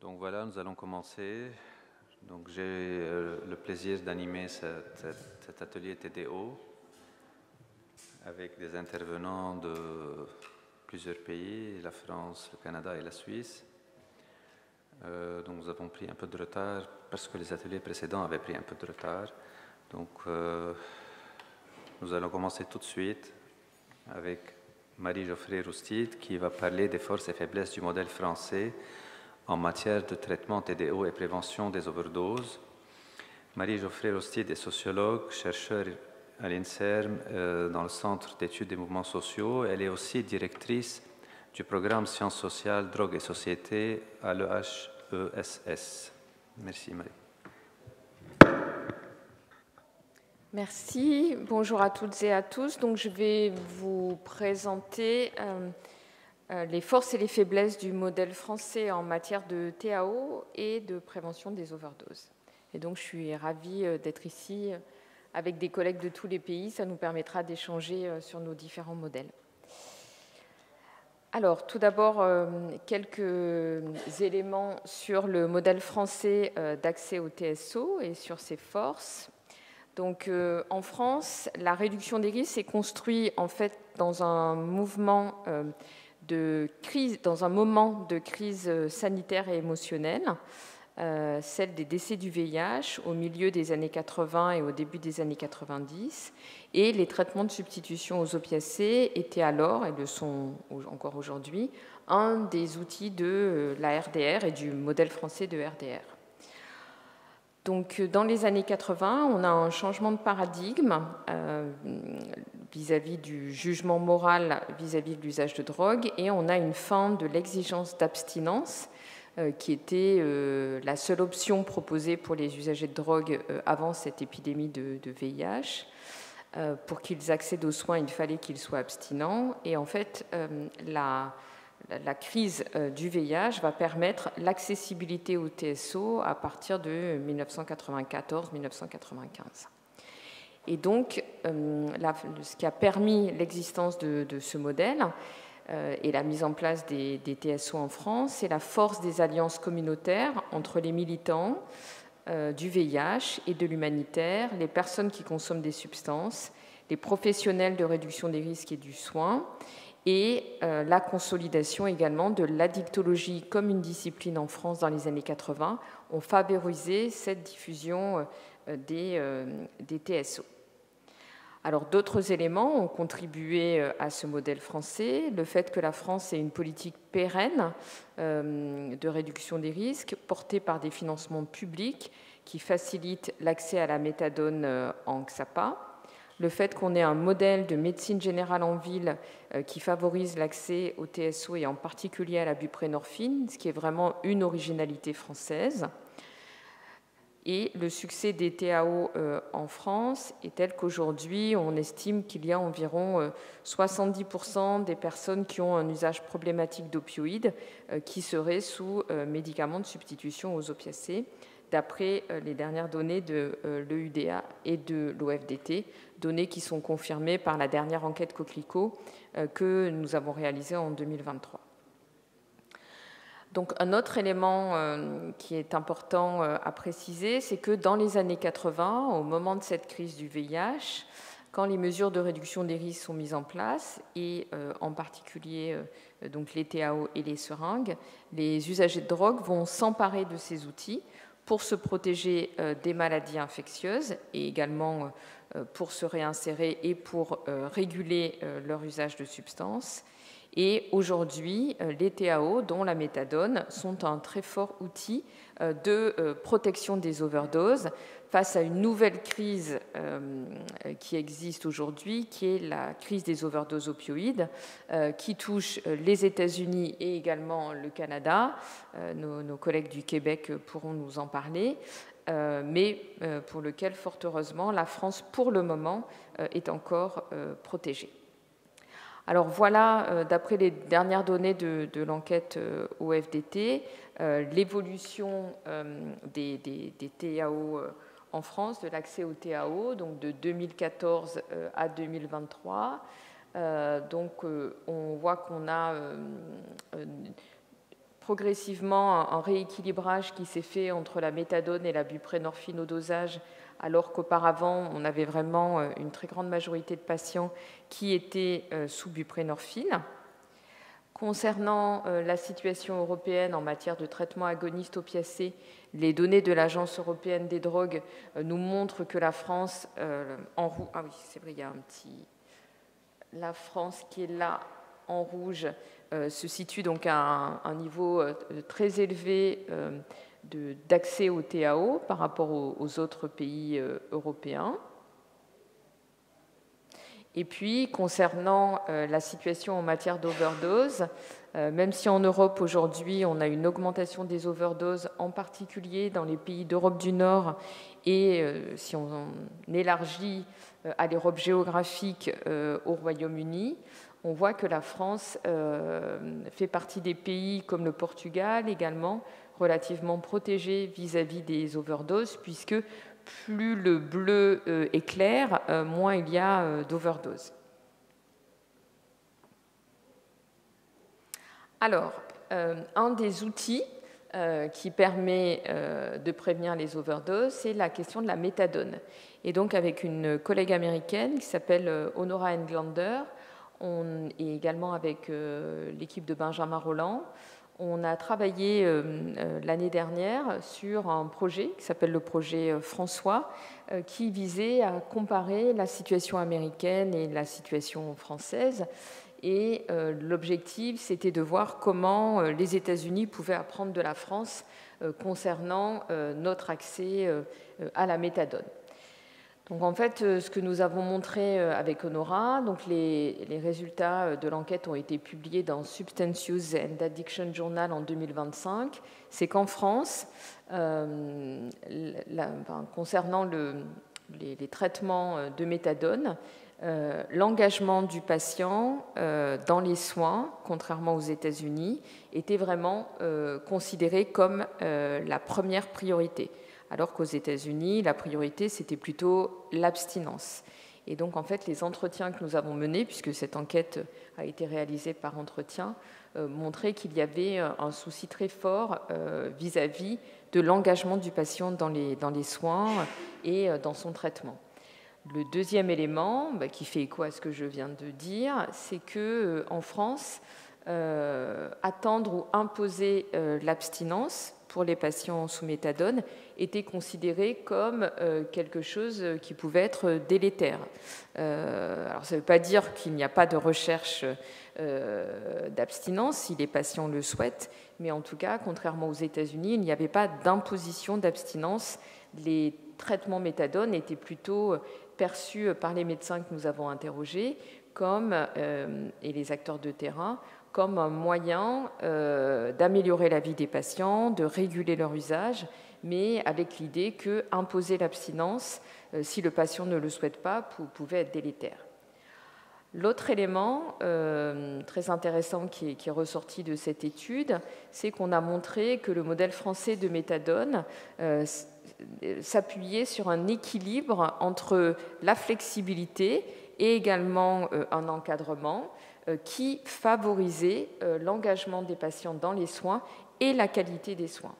Donc voilà, nous allons commencer. Donc j'ai le plaisir d'animer cet atelier TDO avec des intervenants de plusieurs pays, la France, le Canada et la Suisse. Donc nous avons pris un peu de retard parce que les ateliers précédents avaient pris un peu de retard. Donc nous allons commencer tout de suite avec Marie-Geoffrey Roustide qui va parler des forces et faiblesses du modèle français en matière de traitement TDO et prévention des overdoses. Marie-Geoffrey Roustide est sociologue, chercheur à l'INSERM dans le Centre d'études des mouvements sociaux. Elle est aussi directrice du programme Sciences sociales, drogue et société à l'EHESS. Merci Marie. Merci. Bonjour à toutes et à tous. Donc, je vais vous présenter les forces et les faiblesses du modèle français en matière de TAO et de prévention des overdoses. Et donc, je suis ravie d'être ici avec des collègues de tous les pays. Ça nous permettra d'échanger sur nos différents modèles. Alors, tout d'abord, quelques éléments sur le modèle français d'accès au TSO et sur ses forces. Donc, en France, la réduction des risques s'est construite en fait dans un mouvement de crise, dans un moment de crise sanitaire et émotionnelle, celle des décès du VIH au milieu des années 80 et au début des années 90. Et les traitements de substitution aux opiacés étaient alors, et le sont encore aujourd'hui, un des outils de la RDR et du modèle français de RDR. Donc, dans les années 80, on a un changement de paradigme vis-à-vis du jugement moral vis-à-vis de l'usage de drogue, et on a une fin de l'exigence d'abstinence qui était la seule option proposée pour les usagers de drogue avant cette épidémie de VIH. Pour qu'ils accèdent aux soins, il fallait qu'ils soient abstinents. Et en fait, la crise du VIH va permettre l'accessibilité au TSO à partir de 1994-1995. Et donc, ce qui a permis l'existence de ce modèle et la mise en place des TSO en France, c'est la force des alliances communautaires entre les militants du VIH et de l'humanitaire, les personnes qui consomment des substances, les professionnels de réduction des risques et du soin, et la consolidation également de l'addictologie comme une discipline en France dans les années 80 ont favorisé cette diffusion des TSO. Alors, d'autres éléments ont contribué à ce modèle français. Le fait que la France ait une politique pérenne de réduction des risques portée par des financements publics qui facilitent l'accès à la méthadone en XAPA. Le fait qu'on ait un modèle de médecine générale en ville qui favorise l'accès au TSO et en particulier à la buprenorphine, ce qui est vraiment une originalité française. Et le succès des TAO en France est tel qu'aujourd'hui, on estime qu'il y a environ 70% des personnes qui ont un usage problématique d'opioïdes qui seraient sous médicaments de substitution aux opiacés, d'après les dernières données de l'EUDA et de l'OFDT, données qui sont confirmées par la dernière enquête Coquelicot que nous avons réalisée en 2023. Donc, un autre élément qui est important à préciser, c'est que dans les années 80, au moment de cette crise du VIH, quand les mesures de réduction des risques sont mises en place, et en particulier donc les TAO et les seringues, les usagers de drogue vont s'emparer de ces outils pour se protéger des maladies infectieuses et également pour se réinsérer et pour réguler leur usage de substances. Et aujourd'hui, les TAO, dont la méthadone, sont un très fort outil de protection des overdoses face à une nouvelle crise qui existe aujourd'hui, qui est la crise des overdoses opioïdes, qui touche les États-Unis et également le Canada. Nos collègues du Québec pourront nous en parler, mais pour lequel, fort heureusement, la France, pour le moment, est encore protégée. Alors voilà, d'après les dernières données de l'enquête OFDT, l'évolution des TAO en France, de l'accès aux TAO, donc de 2014 à 2023. Donc on voit qu'on a progressivement un rééquilibrage qui s'est fait entre la méthadone et la buprénorphine au dosage, alors qu'auparavant, on avait vraiment une très grande majorité de patients qui étaient sous buprénorphine. Concernant la situation européenne en matière de traitement agoniste opiacé, les données de l'Agence européenne des drogues nous montrent que la France, ah oui, c'est vrai, il y a un petit... La France qui est là en rouge se situe donc à un niveau très élevé d'accès au TAO par rapport aux autres pays européens. Et puis, concernant la situation en matière d'overdose, même si en Europe, aujourd'hui, on a une augmentation des overdoses, en particulier dans les pays d'Europe du Nord, et si on élargit à l'Europe géographique au Royaume-Uni, on voit que la France fait partie des pays comme le Portugal également, relativement protégés vis-à-vis des overdoses, puisque plus le bleu est clair, moins il y a d'overdose. Alors, un des outils qui permet de prévenir les overdoses, c'est la question de la méthadone. Et donc, avec une collègue américaine qui s'appelle Honora Englander, et également avec l'équipe de Benjamin Rolland, on a travaillé l'année dernière sur un projet qui s'appelle le projet François, qui visait à comparer la situation américaine et la situation française. Et l'objectif, c'était de voir comment les États-Unis pouvaient apprendre de la France concernant notre accès à la méthadone. Donc en fait, ce que nous avons montré avec Honora, donc les résultats de l'enquête ont été publiés dans Substance Use and Addiction Journal en 2025, c'est qu'en France, concernant les traitements de méthadone, l'engagement du patient dans les soins, contrairement aux États-Unis, était vraiment considéré comme la première priorité. Alors qu'aux États-Unis, la priorité, c'était plutôt l'abstinence. Et donc, en fait, les entretiens que nous avons menés, puisque cette enquête a été réalisée par entretien, montraient qu'il y avait un souci très fort vis-à-vis de l'engagement du patient dans les soins et dans son traitement. Le deuxième élément, qui fait écho à ce que je viens de dire, c'est qu'en France, attendre ou imposer l'abstinence pour les patients sous méthadone était considéré comme quelque chose qui pouvait être délétère. Alors ça ne veut pas dire qu'il n'y a pas de recherche d'abstinence si les patients le souhaitent, mais en tout cas, contrairement aux États-Unis, il n'y avait pas d'imposition d'abstinence. Les traitements méthadone étaient plutôt perçus par les médecins que nous avons interrogés comme, et les acteurs de terrain comme un moyen d'améliorer la vie des patients, de réguler leur usage, mais avec l'idée que imposer l'abstinence, si le patient ne le souhaite pas, pouvait être délétère. L'autre élément très intéressant qui est ressorti de cette étude, c'est qu'on a montré que le modèle français de méthadone s'appuyait sur un équilibre entre la flexibilité et également un encadrement qui favorisait l'engagement des patients dans les soins et la qualité des soins.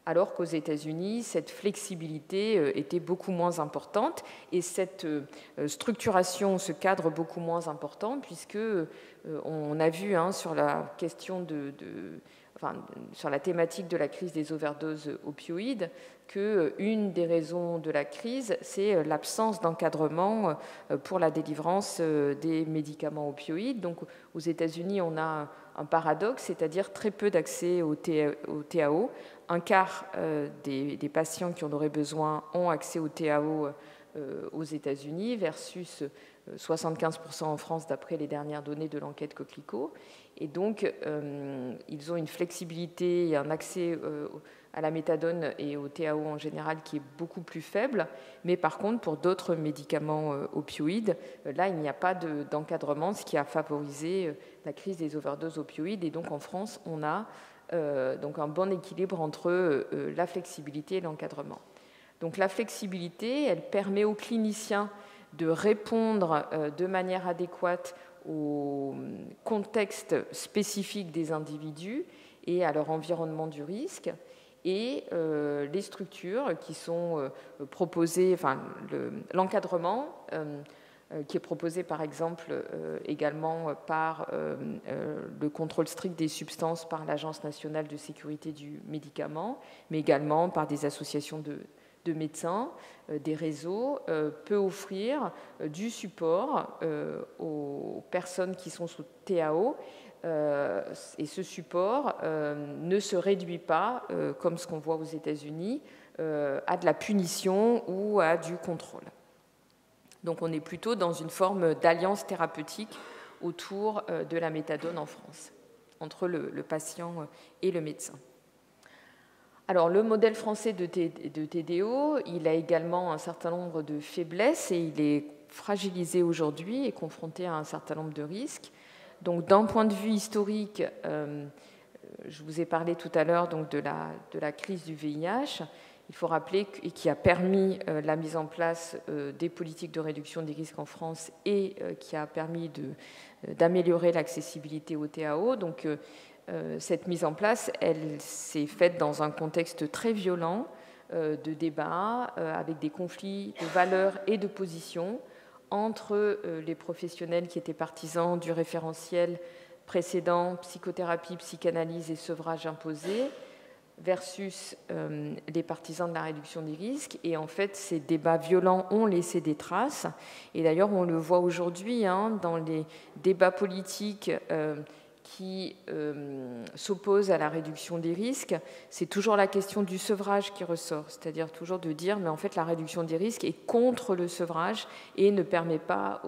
Alors qu'aux États-Unis, cette flexibilité était beaucoup moins importante et cette structuration, ce cadre beaucoup moins important, puisque on a vu sur la question sur la thématique de la crise des overdoses opioïdes, qu'une des raisons de la crise, c'est l'absence d'encadrement pour la délivrance des médicaments opioïdes. Donc, aux États-Unis, on a un paradoxe, c'est-à-dire très peu d'accès au TAO. Un quart des patients qui en auraient besoin ont accès au TAO aux États-Unis versus 75% en France d'après les dernières données de l'enquête Coquelicot. Et donc, ils ont une flexibilité et un accès à la méthadone et au TAO en général qui est beaucoup plus faible. Mais par contre, pour d'autres médicaments opioïdes, là, il n'y a pas d'encadrement, ce qui a favorisé la crise des overdoses opioïdes. Et donc, en France, on a donc un bon équilibre entre la flexibilité et l'encadrement. Donc, la flexibilité, elle permet aux cliniciens de répondre de manière adéquate au contexte spécifique des individus et à leur environnement du risque, et les structures qui sont proposées, enfin l'encadrement qui est proposé par exemple également par le contrôle strict des substances par l'Agence nationale de sécurité du médicament, mais également par des associations de médecins, des réseaux, peut offrir du support aux personnes qui sont sous TAO. Et ce support ne se réduit pas, comme ce qu'on voit aux États-Unis, à de la punition ou à du contrôle. Donc on est plutôt dans une forme d'alliance thérapeutique autour de la méthadone en France, entre le patient et le médecin. Alors le modèle français de TDO, il a également un certain nombre de faiblesses et il est fragilisé aujourd'hui et confronté à un certain nombre de risques. Donc d'un point de vue historique, je vous ai parlé tout à l'heure donc, de la crise du VIH. Il faut rappeler qui a permis la mise en place des politiques de réduction des risques en France et qui a permis d'améliorer l'accessibilité au TAO. Donc, cette mise en place, elle s'est faite dans un contexte très violent de débats, avec des conflits de valeurs et de positions entre les professionnels qui étaient partisans du référentiel précédent, psychothérapie, psychanalyse et sevrage imposé, versus les partisans de la réduction des risques. Et en fait, ces débats violents ont laissé des traces. Et d'ailleurs, on le voit aujourd'hui dans les débats politiques qui s'opposent à la réduction des risques. C'est toujours la question du sevrage qui ressort, c'est-à-dire toujours de dire, mais en fait, la réduction des risques est contre le sevrage et ne permet pas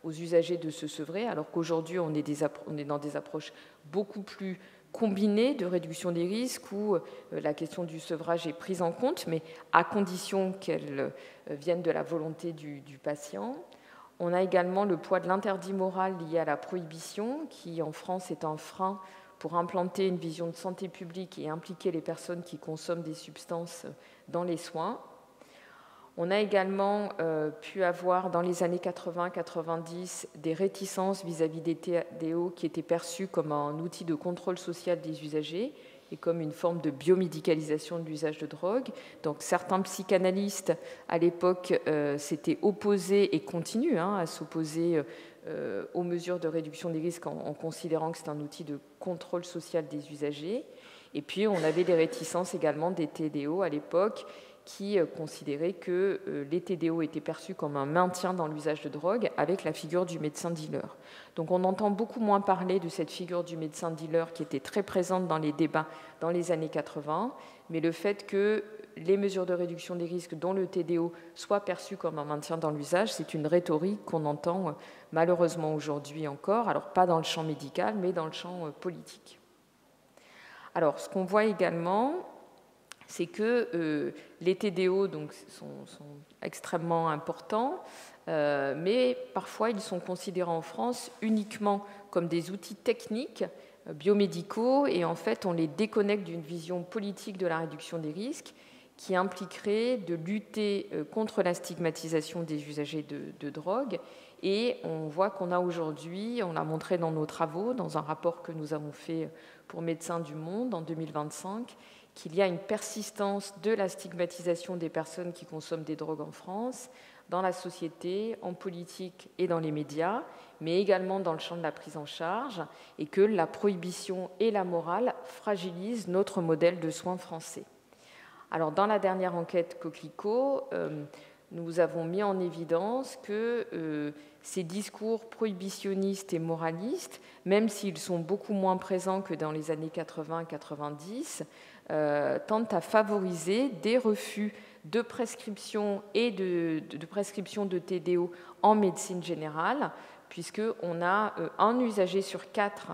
aux usagers de se sevrer, alors qu'aujourd'hui, on est dans des approches beaucoup plus combinées de réduction des risques où la question du sevrage est prise en compte, mais à condition qu'elle vienne de la volonté du patient. On a également le poids de l'interdit moral lié à la prohibition, qui en France est un frein pour implanter une vision de santé publique et impliquer les personnes qui consomment des substances dans les soins. On a également pu avoir dans les années 80-90 des réticences vis-à-vis des TDO qui étaient perçus comme un outil de contrôle social des usagers et comme une forme de biomédicalisation de l'usage de drogue. Donc certains psychanalystes à l'époque s'étaient opposés et continuent à s'opposer aux mesures de réduction des risques en considérant que c'est un outil de contrôle social des usagers. Et puis on avait des réticences également des TDO à l'époque qui considéraient que les TDO étaient perçus comme un maintien dans l'usage de drogue avec la figure du médecin dealer. Donc on entend beaucoup moins parler de cette figure du médecin dealer qui était très présente dans les débats dans les années 80, mais le fait que les mesures de réduction des risques dont le TDO soient perçues comme un maintien dans l'usage, c'est une rhétorique qu'on entend malheureusement aujourd'hui encore, alors pas dans le champ médical, mais dans le champ politique. Alors ce qu'on voit également, c'est que les TDO donc, sont extrêmement importants, mais parfois ils sont considérés en France uniquement comme des outils techniques biomédicaux et en fait on les déconnecte d'une vision politique de la réduction des risques qui impliquerait de lutter contre la stigmatisation des usagers de drogue. Et on voit qu'on a aujourd'hui, on l'a montré dans nos travaux, dans un rapport que nous avons fait pour Médecins du Monde en 2025, qu'il y a une persistance de la stigmatisation des personnes qui consomment des drogues en France, dans la société, en politique et dans les médias, mais également dans le champ de la prise en charge, et que la prohibition et la morale fragilisent notre modèle de soins français. Alors, dans la dernière enquête Coquelicot, nous avons mis en évidence que ces discours prohibitionnistes et moralistes, même s'ils sont beaucoup moins présents que dans les années 80-90, tentent à favoriser des refus de prescription et de prescription de TDO en médecine générale, puisqu'on a un usager sur 4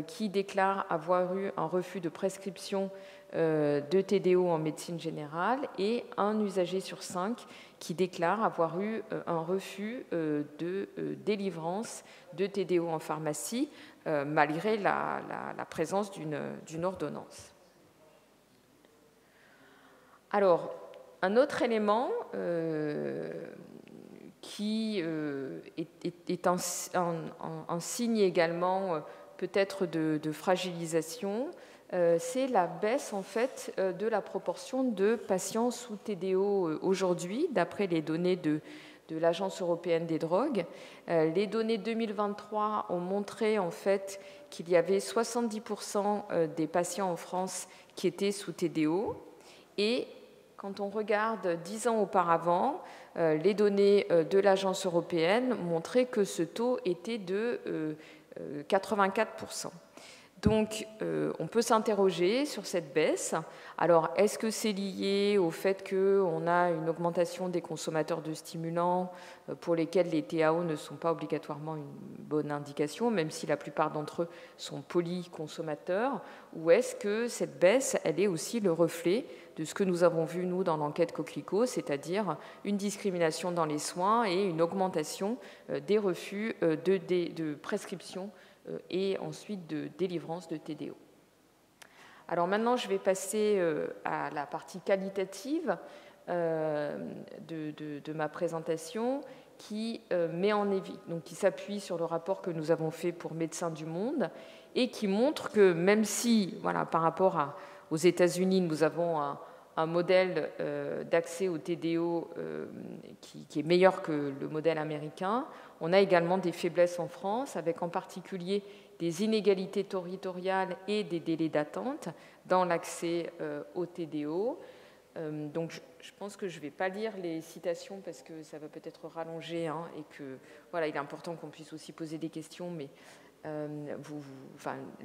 qui déclare avoir eu un refus de prescription de TDO en médecine générale et un usager sur 5 qui déclare avoir eu un refus de délivrance de TDO en pharmacie malgré la présence d'une ordonnance. Alors, un autre élément qui est un signe également peut-être de fragilisation, c'est la baisse en fait de la proportion de patients sous TDO aujourd'hui, d'après les données de l'Agence européenne des drogues. Les données 2023 ont montré en fait qu'il y avait 70% des patients en France qui étaient sous TDO. Et quand on regarde 10 ans auparavant, les données de l'Agence européenne montraient que ce taux était de 84%. Donc, on peut s'interroger sur cette baisse. Alors, est-ce que c'est lié au fait qu'on a une augmentation des consommateurs de stimulants pour lesquels les TAO ne sont pas obligatoirement une bonne indication, même si la plupart d'entre eux sont polyconsommateurs, ou est-ce que cette baisse, elle est aussi le reflet de ce que nous avons vu, nous, dans l'enquête Coquelicot, c'est-à-dire une discrimination dans les soins et une augmentation des refus de prescription et ensuite de délivrance de TDO. Alors maintenant, je vais passer à la partie qualitative de ma présentation qui qui s'appuie sur le rapport que nous avons fait pour Médecins du Monde et qui montre que même si, voilà, par rapport aux États-Unis, nous avons un modèle d'accès au TDO qui est meilleur que le modèle américain. On a également des faiblesses en France, avec en particulier des inégalités territoriales et des délais d'attente dans l'accès au TDO. Donc je pense que je ne vais pas lire les citations parce que ça va peut-être rallonger et que voilà, il est important qu'on puisse aussi poser des questions, mais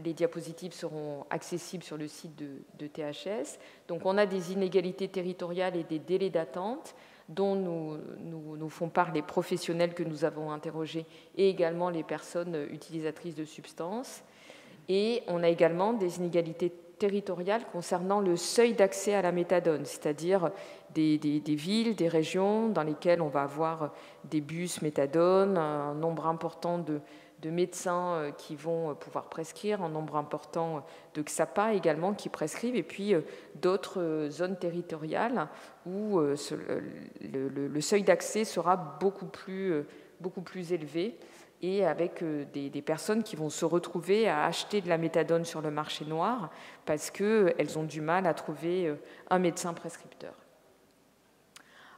les diapositives seront accessibles sur le site de THS. Donc on a des inégalités territoriales et des délais d'attente dont nous font part les professionnels que nous avons interrogés et également les personnes utilisatrices de substances. Et on a également des inégalités territoriales concernant le seuil d'accès à la méthadone, c'est-à-dire des villes, des régions dans lesquelles on va avoir des bus méthadone, un nombre important de médecins qui vont pouvoir prescrire, un nombre important de XAPA également qui prescrivent, et puis d'autres zones territoriales où le seuil d'accès sera beaucoup plus élevé et avec des personnes qui vont se retrouver à acheter de la méthadone sur le marché noir parce qu'elles ont du mal à trouver un médecin prescripteur.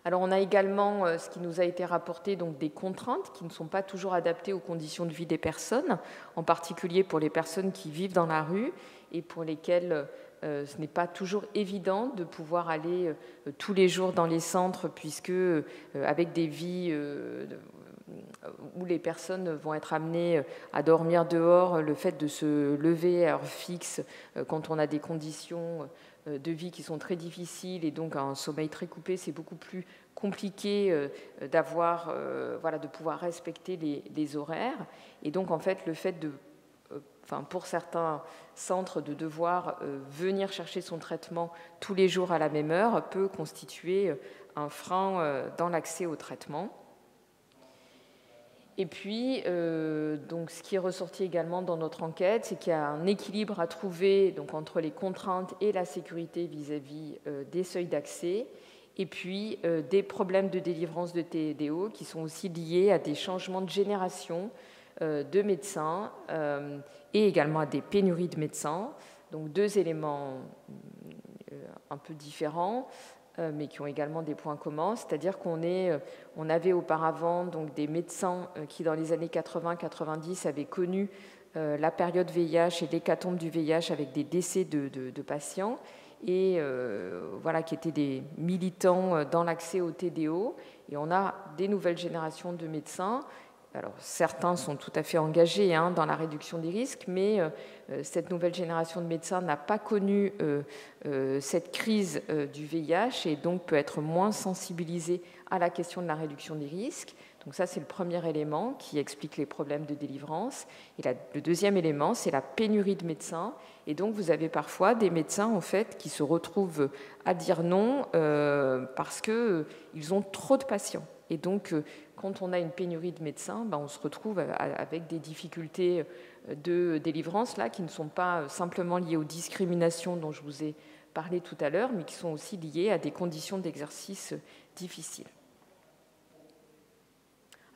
Alors on a également ce qui nous a été rapporté, donc des contraintes qui ne sont pas toujours adaptées aux conditions de vie des personnes, en particulier pour les personnes qui vivent dans la rue et pour lesquelles ce n'est pas toujours évident de pouvoir aller tous les jours dans les centres, puisque avec des vies où les personnes vont être amenées à dormir dehors, le fait de se lever à heure fixe quand on a des conditions de vie qui sont très difficiles et donc un sommeil très coupé, c'est beaucoup plus compliqué de pouvoir respecter les horaires. Et donc en fait, le fait pour certains centres de devoir venir chercher son traitement tous les jours à la même heure peut constituer un frein dans l'accès au traitement. Et puis, ce qui est ressorti également dans notre enquête, c'est qu'il y a un équilibre à trouver entre les contraintes et la sécurité vis-à-vis des seuils d'accès, et puis des problèmes de délivrance de TDO qui sont aussi liés à des changements de génération de médecins et également à des pénuries de médecins. Donc deux éléments un peu différents, mais qui ont également des points communs, c'est-à-dire on avait auparavant donc des médecins qui, dans les années 80-90, avaient connu la période VIH et l'hécatombe du VIH avec des décès de patients et qui étaient des militants dans l'accès au TDO. Et on a des nouvelles générations de médecins. Alors, certains sont tout à fait engagés dans la réduction des risques, mais cette nouvelle génération de médecins n'a pas connu cette crise du VIH et donc peut être moins sensibilisée à la question de la réduction des risques. Donc ça, c'est le premier élément qui explique les problèmes de délivrance. Et le deuxième élément, c'est la pénurie de médecins. Et donc, vous avez parfois des médecins en fait, qui se retrouvent à dire non parce qu'ils ont trop de patients. Et donc, quand on a une pénurie de médecins, on se retrouve avec des difficultés de délivrance là, qui ne sont pas simplement liées aux discriminations dont je vous ai parlé tout à l'heure, mais qui sont aussi liées à des conditions d'exercice difficiles.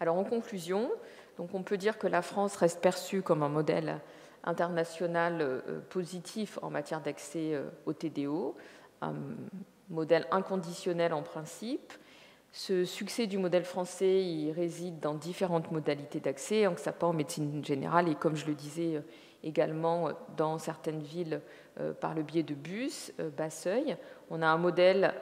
Alors, en conclusion, donc on peut dire que la France reste perçue comme un modèle international positif en matière d'accès au TDO, un modèle inconditionnel en principe. Ce succès du modèle français il réside dans différentes modalités d'accès, en SAPA en médecine générale et, comme je le disais, également dans certaines villes par le biais de bus, bas seuil. On a un modèle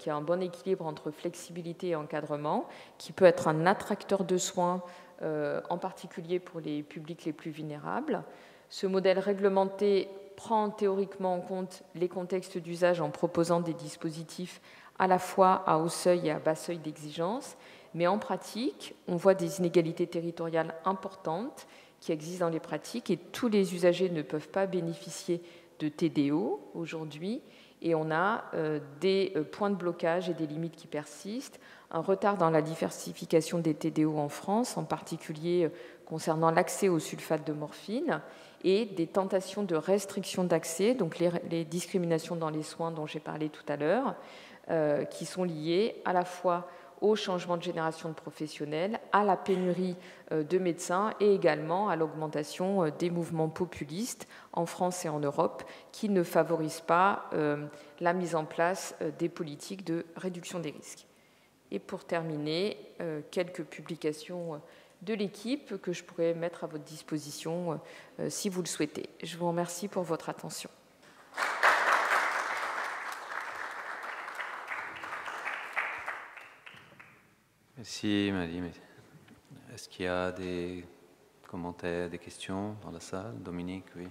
qui a un bon équilibre entre flexibilité et encadrement, qui peut être un attracteur de soins, en particulier pour les publics les plus vulnérables. Ce modèle réglementé prend théoriquement en compte les contextes d'usage en proposant des dispositifs à la fois à haut seuil et à bas seuil d'exigence, mais en pratique, on voit des inégalités territoriales importantes qui existent dans les pratiques et tous les usagers ne peuvent pas bénéficier de TDO aujourd'hui et on a des points de blocage et des limites qui persistent, un retard dans la diversification des TDO en France, en particulier concernant l'accès au sulfate de morphine, et des tentations de restriction d'accès, donc les discriminations dans les soins dont j'ai parlé tout à l'heure, qui sont liées à la fois au changement de génération de professionnels, à la pénurie de médecins et également à l'augmentation des mouvements populistes en France et en Europe qui ne favorisent pas la mise en place des politiques de réduction des risques. Et pour terminer, quelques publications de l'équipe que je pourrais mettre à votre disposition si vous le souhaitez. Je vous remercie pour votre attention. Merci Marie. Est-ce qu'il y a des commentaires, des questions dans la salle? Dominique, oui.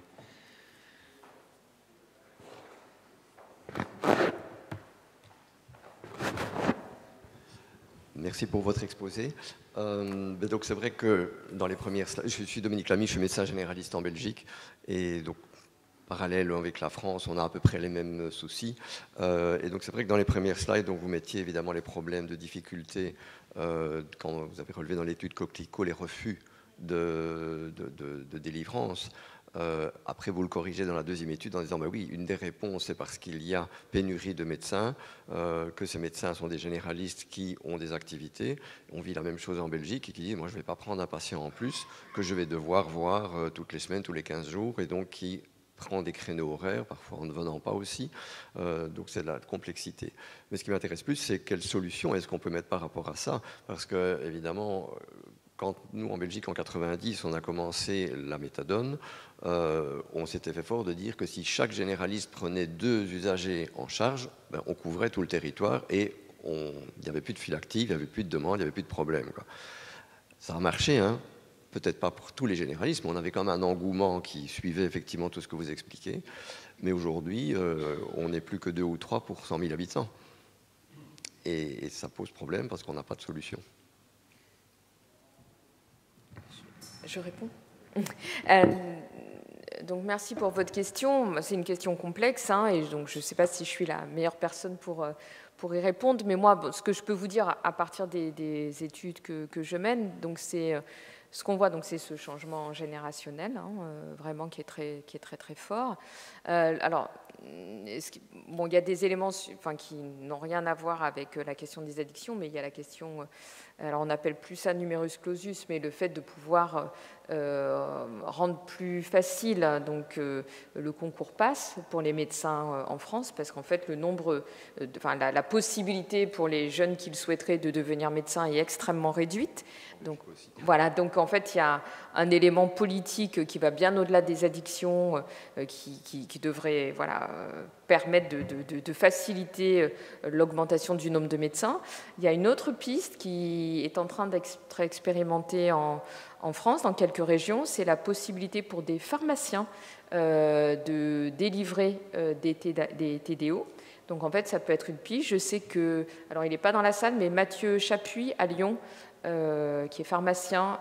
Merci pour votre exposé. Donc c'est vrai que dans les premières slides, je suis Dominique Lamy, je suis médecin généraliste en Belgique, et donc parallèle avec la France, on a à peu près les mêmes soucis. Et donc c'est vrai que dans les premières slides, donc, vous mettiez évidemment les problèmes de difficulté, quand vous avez relevé dans l'étude Coquelicot les refus de délivrance. Après, vous le corrigez dans la deuxième étude en disant bah oui, une des réponses, c'est parce qu'il y a pénurie de médecins, que ces médecins sont des généralistes qui ont des activités. On vit la même chose en Belgique et qui dit moi, je ne vais pas prendre un patient en plus que je vais devoir voir toutes les semaines, tous les 15 jours, et donc qui prend des créneaux horaires, parfois en ne venant pas aussi. Donc c'est de la complexité. Mais ce qui m'intéresse plus, c'est quelle solution est-ce qu'on peut mettre par rapport à ça? Parce que, évidemment, quand nous, en Belgique, en 90, on a commencé la méthadone, on s'était fait fort de dire que si chaque généraliste prenait 2 usagers en charge, ben, on couvrait tout le territoire et il n'y avait plus de file active, il n'y avait plus de demande, il n'y avait plus de problème, quoi. Ça a marché, hein. Peut-être pas pour tous les généralistes, mais on avait quand même un engouement qui suivait effectivement tout ce que vous expliquez. Mais aujourd'hui, on n'est plus que 2 ou 3 pour 100 000 habitants. Et ça pose problème parce qu'on n'a pas de solution. Je réponds. Donc merci pour votre question. C'est une question complexe, hein, et donc je ne sais pas si je suis la meilleure personne pour y répondre. Mais moi, ce que je peux vous dire à partir des études que je mène, donc c'est ce qu'on voit, donc c'est ce changement générationnel, hein, vraiment qui est très fort. Alors, bon, il y a des éléments qui n'ont rien à voir avec la question des addictions, mais il y a la question, alors on appelle plus ça numerus clausus, mais le fait de pouvoir rendre plus facile donc, le concours PASS pour les médecins en France, parce qu'en fait le nombre, la possibilité pour les jeunes qui le souhaiteraient de devenir médecin est extrêmement réduite. Donc voilà, donc en fait il y a un élément politique qui va bien au-delà des addictions, qui devrait permettre de faciliter l'augmentation du nombre de médecins. Il y a une autre piste qui est en train d'être expérimentée en France, dans quelques régions, c'est la possibilité pour des pharmaciens de délivrer des TDO. Donc en fait, ça peut être une piste. Je sais que, alors il n'est pas dans la salle, mais Mathieu Chapuis à Lyon, qui est pharmacien,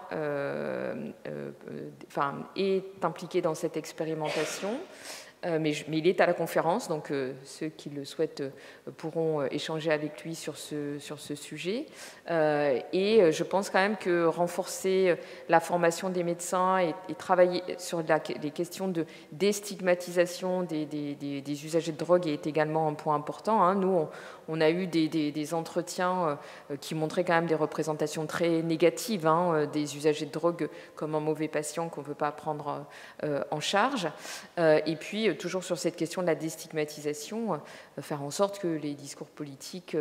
est impliqué dans cette expérimentation. mais il est à la conférence, donc ceux qui le souhaitent pourront échanger avec lui sur ce sujet. Et je pense quand même que renforcer la formation des médecins et travailler sur les questions de déstigmatisation des usagers de drogue est également un point important, hein. Nous, on a eu des entretiens qui montraient quand même des représentations très négatives, hein, des usagers de drogue comme un mauvais patient qu'on ne veut pas prendre en charge. Et puis, toujours sur cette question de la déstigmatisation, faire en sorte que les discours politiques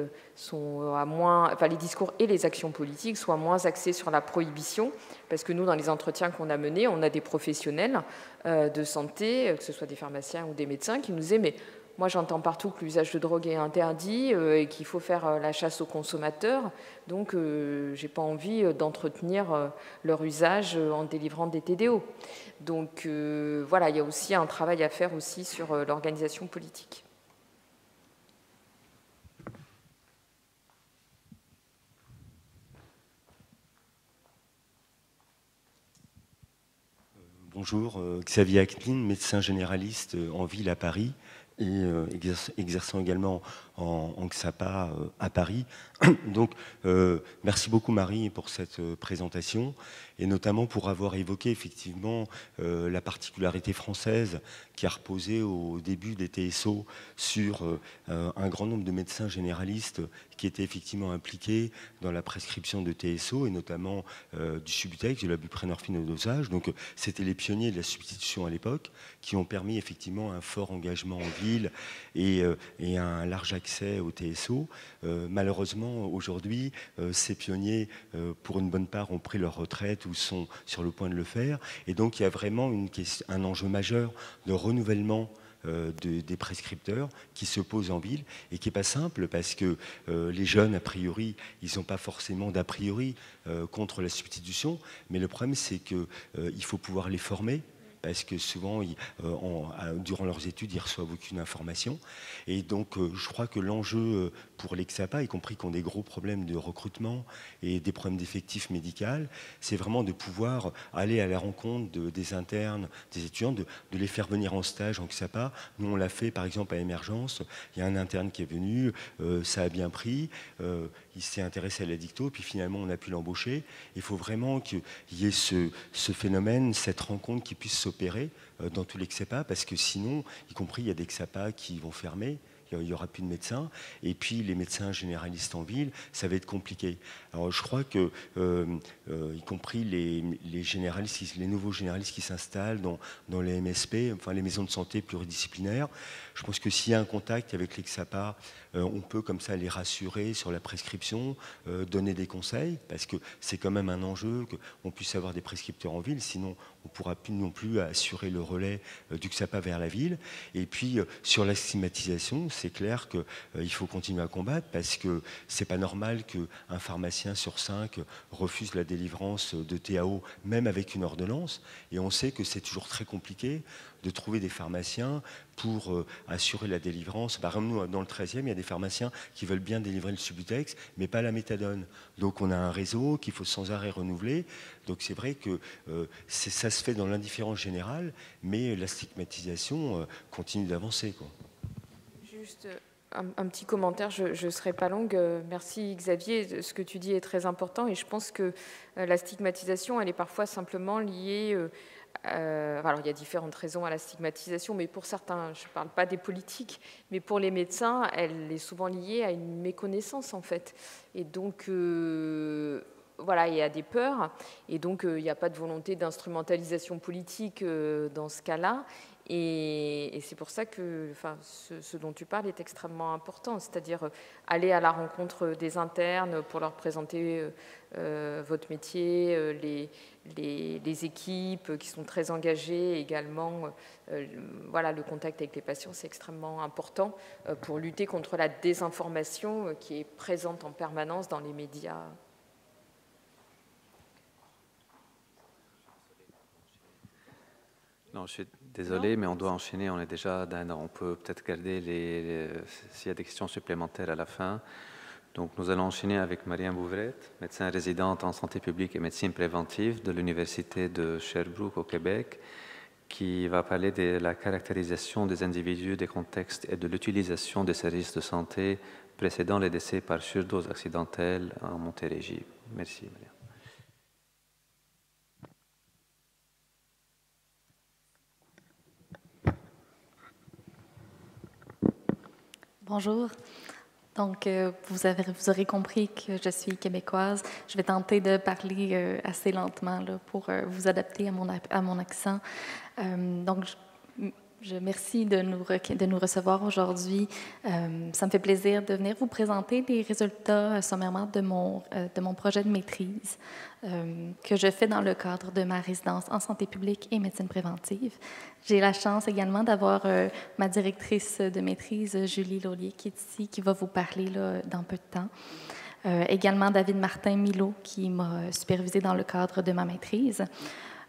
les discours et les actions politiques soient moins axés sur la prohibition, parce que nous, dans les entretiens qu'on a menés, on a des professionnels de santé, que ce soit des pharmaciens ou des médecins, qui nous disaient « mais moi, j'entends partout que l'usage de drogue est interdit et qu'il faut faire la chasse aux consommateurs, donc je n'ai pas envie d'entretenir leur usage en délivrant des TDO ». Donc voilà, il y a aussi un travail à faire aussi sur l'organisation politique. Bonjour, Xavier Acklin, médecin généraliste en ville à Paris et exerçant également en XAPA à Paris. Donc, merci beaucoup Marie pour cette présentation et notamment pour avoir évoqué effectivement la particularité française qui a reposé au début des TSO sur un grand nombre de médecins généralistes qui étaient effectivement impliqués dans la prescription de TSO et notamment du Subutex, de la buprenorphine au dosage. Donc, c'était les pionniers de la substitution à l'époque qui ont permis effectivement un fort engagement en ville et un large accès au TSO. Malheureusement, aujourd'hui, ces pionniers, pour une bonne part, ont pris leur retraite ou sont sur le point de le faire. Et donc, il y a vraiment un enjeu majeur de renouvellement des prescripteurs qui se posent en ville et qui n'est pas simple parce que les jeunes, a priori, ils n'ont pas forcément d'a priori contre la substitution. Mais le problème, c'est qu'il faut pouvoir les former, parce que souvent, durant leurs études, ils ne reçoivent aucune information. Et donc, je crois que l'enjeu pour les XAPA, y compris qui ont des gros problèmes de recrutement et des problèmes d'effectifs médicaux, c'est vraiment de pouvoir aller à la rencontre des internes, des étudiants, de les faire venir en stage en XAPA. Nous, on l'a fait, par exemple, à Émergence. Il y a un interne qui est venu, ça a bien pris, il s'est intéressé à la dicto, puis finalement, on a pu l'embaucher. Il faut vraiment qu'il y ait ce phénomène, cette rencontre qui puisse s'opérer dans tous les XAPA, parce que sinon, y compris, il y a des XAPA qui vont fermer, il n'y aura plus de médecins, et puis les médecins généralistes en ville, ça va être compliqué. Alors je crois que, y compris les généralistes, les nouveaux généralistes qui s'installent dans les MSP, enfin les maisons de santé pluridisciplinaires, je pense que s'il y a un contact avec les XAPA, on peut comme ça les rassurer sur la prescription, donner des conseils, parce que c'est quand même un enjeu qu'on puisse avoir des prescripteurs en ville, sinon on ne pourra plus non plus assurer le relais du XAPA vers la ville. Et puis sur la stigmatisation, c'est clair qu'il faut continuer à combattre, parce que c'est pas normal qu'un pharmacien sur 5 refuse la délivrance de TAO, même avec une ordonnance. Et on sait que c'est toujours très compliqué de trouver des pharmaciens pour assurer la délivrance. Par exemple, nous, dans le 13e, il y a des pharmaciens qui veulent bien délivrer le Subutex, mais pas la méthadone. Donc on a un réseau qu'il faut sans arrêt renouveler. Donc c'est vrai que ça se fait dans l'indifférence générale, mais la stigmatisation continue d'avancer, quoi. Juste un petit commentaire, je ne serai pas longue. Merci Xavier, ce que tu dis est très important et je pense que la stigmatisation, elle est parfois simplement liée... alors il y a différentes raisons à la stigmatisation, mais pour certains, je ne parle pas des politiques, mais pour les médecins, elle est souvent liée à une méconnaissance en fait. Et donc... voilà, il y a des peurs, et donc il n'y a pas de volonté d'instrumentalisation politique dans ce cas-là. Et c'est pour ça que ce dont tu parles est extrêmement important, c'est-à-dire aller à la rencontre des internes pour leur présenter votre métier, les équipes qui sont très engagées également. Voilà, le contact avec les patients, c'est extrêmement important pour lutter contre la désinformation qui est présente en permanence dans les médias. Non, je suis désolé, mais on doit enchaîner, on est déjà d'un an. On peut peut-être garder s'il y a des questions supplémentaires à la fin. Donc nous allons enchaîner avec Marianne Bouvrette, médecin résidente en santé publique et médecine préventive de l'Université de Sherbrooke au Québec qui va parler de la caractérisation des individus, des contextes et de l'utilisation des services de santé précédant les décès par surdose accidentelle en Montérégie. Merci, Maria. Bonjour. Donc, vous aurez compris que je suis québécoise. Je vais tenter de parler assez lentement là, pour vous adapter à mon accent. Donc, je merci de nous recevoir aujourd'hui. Ça me fait plaisir de venir vous présenter les résultats sommairement de mon projet de maîtrise que je fais dans le cadre de ma résidence en santé publique et médecine préventive. J'ai la chance également d'avoir ma directrice de maîtrise, Julie Laulier, qui est ici, qui va vous parler là, dans peu de temps. Également David Martin-Milot, qui m'a supervisé dans le cadre de ma maîtrise.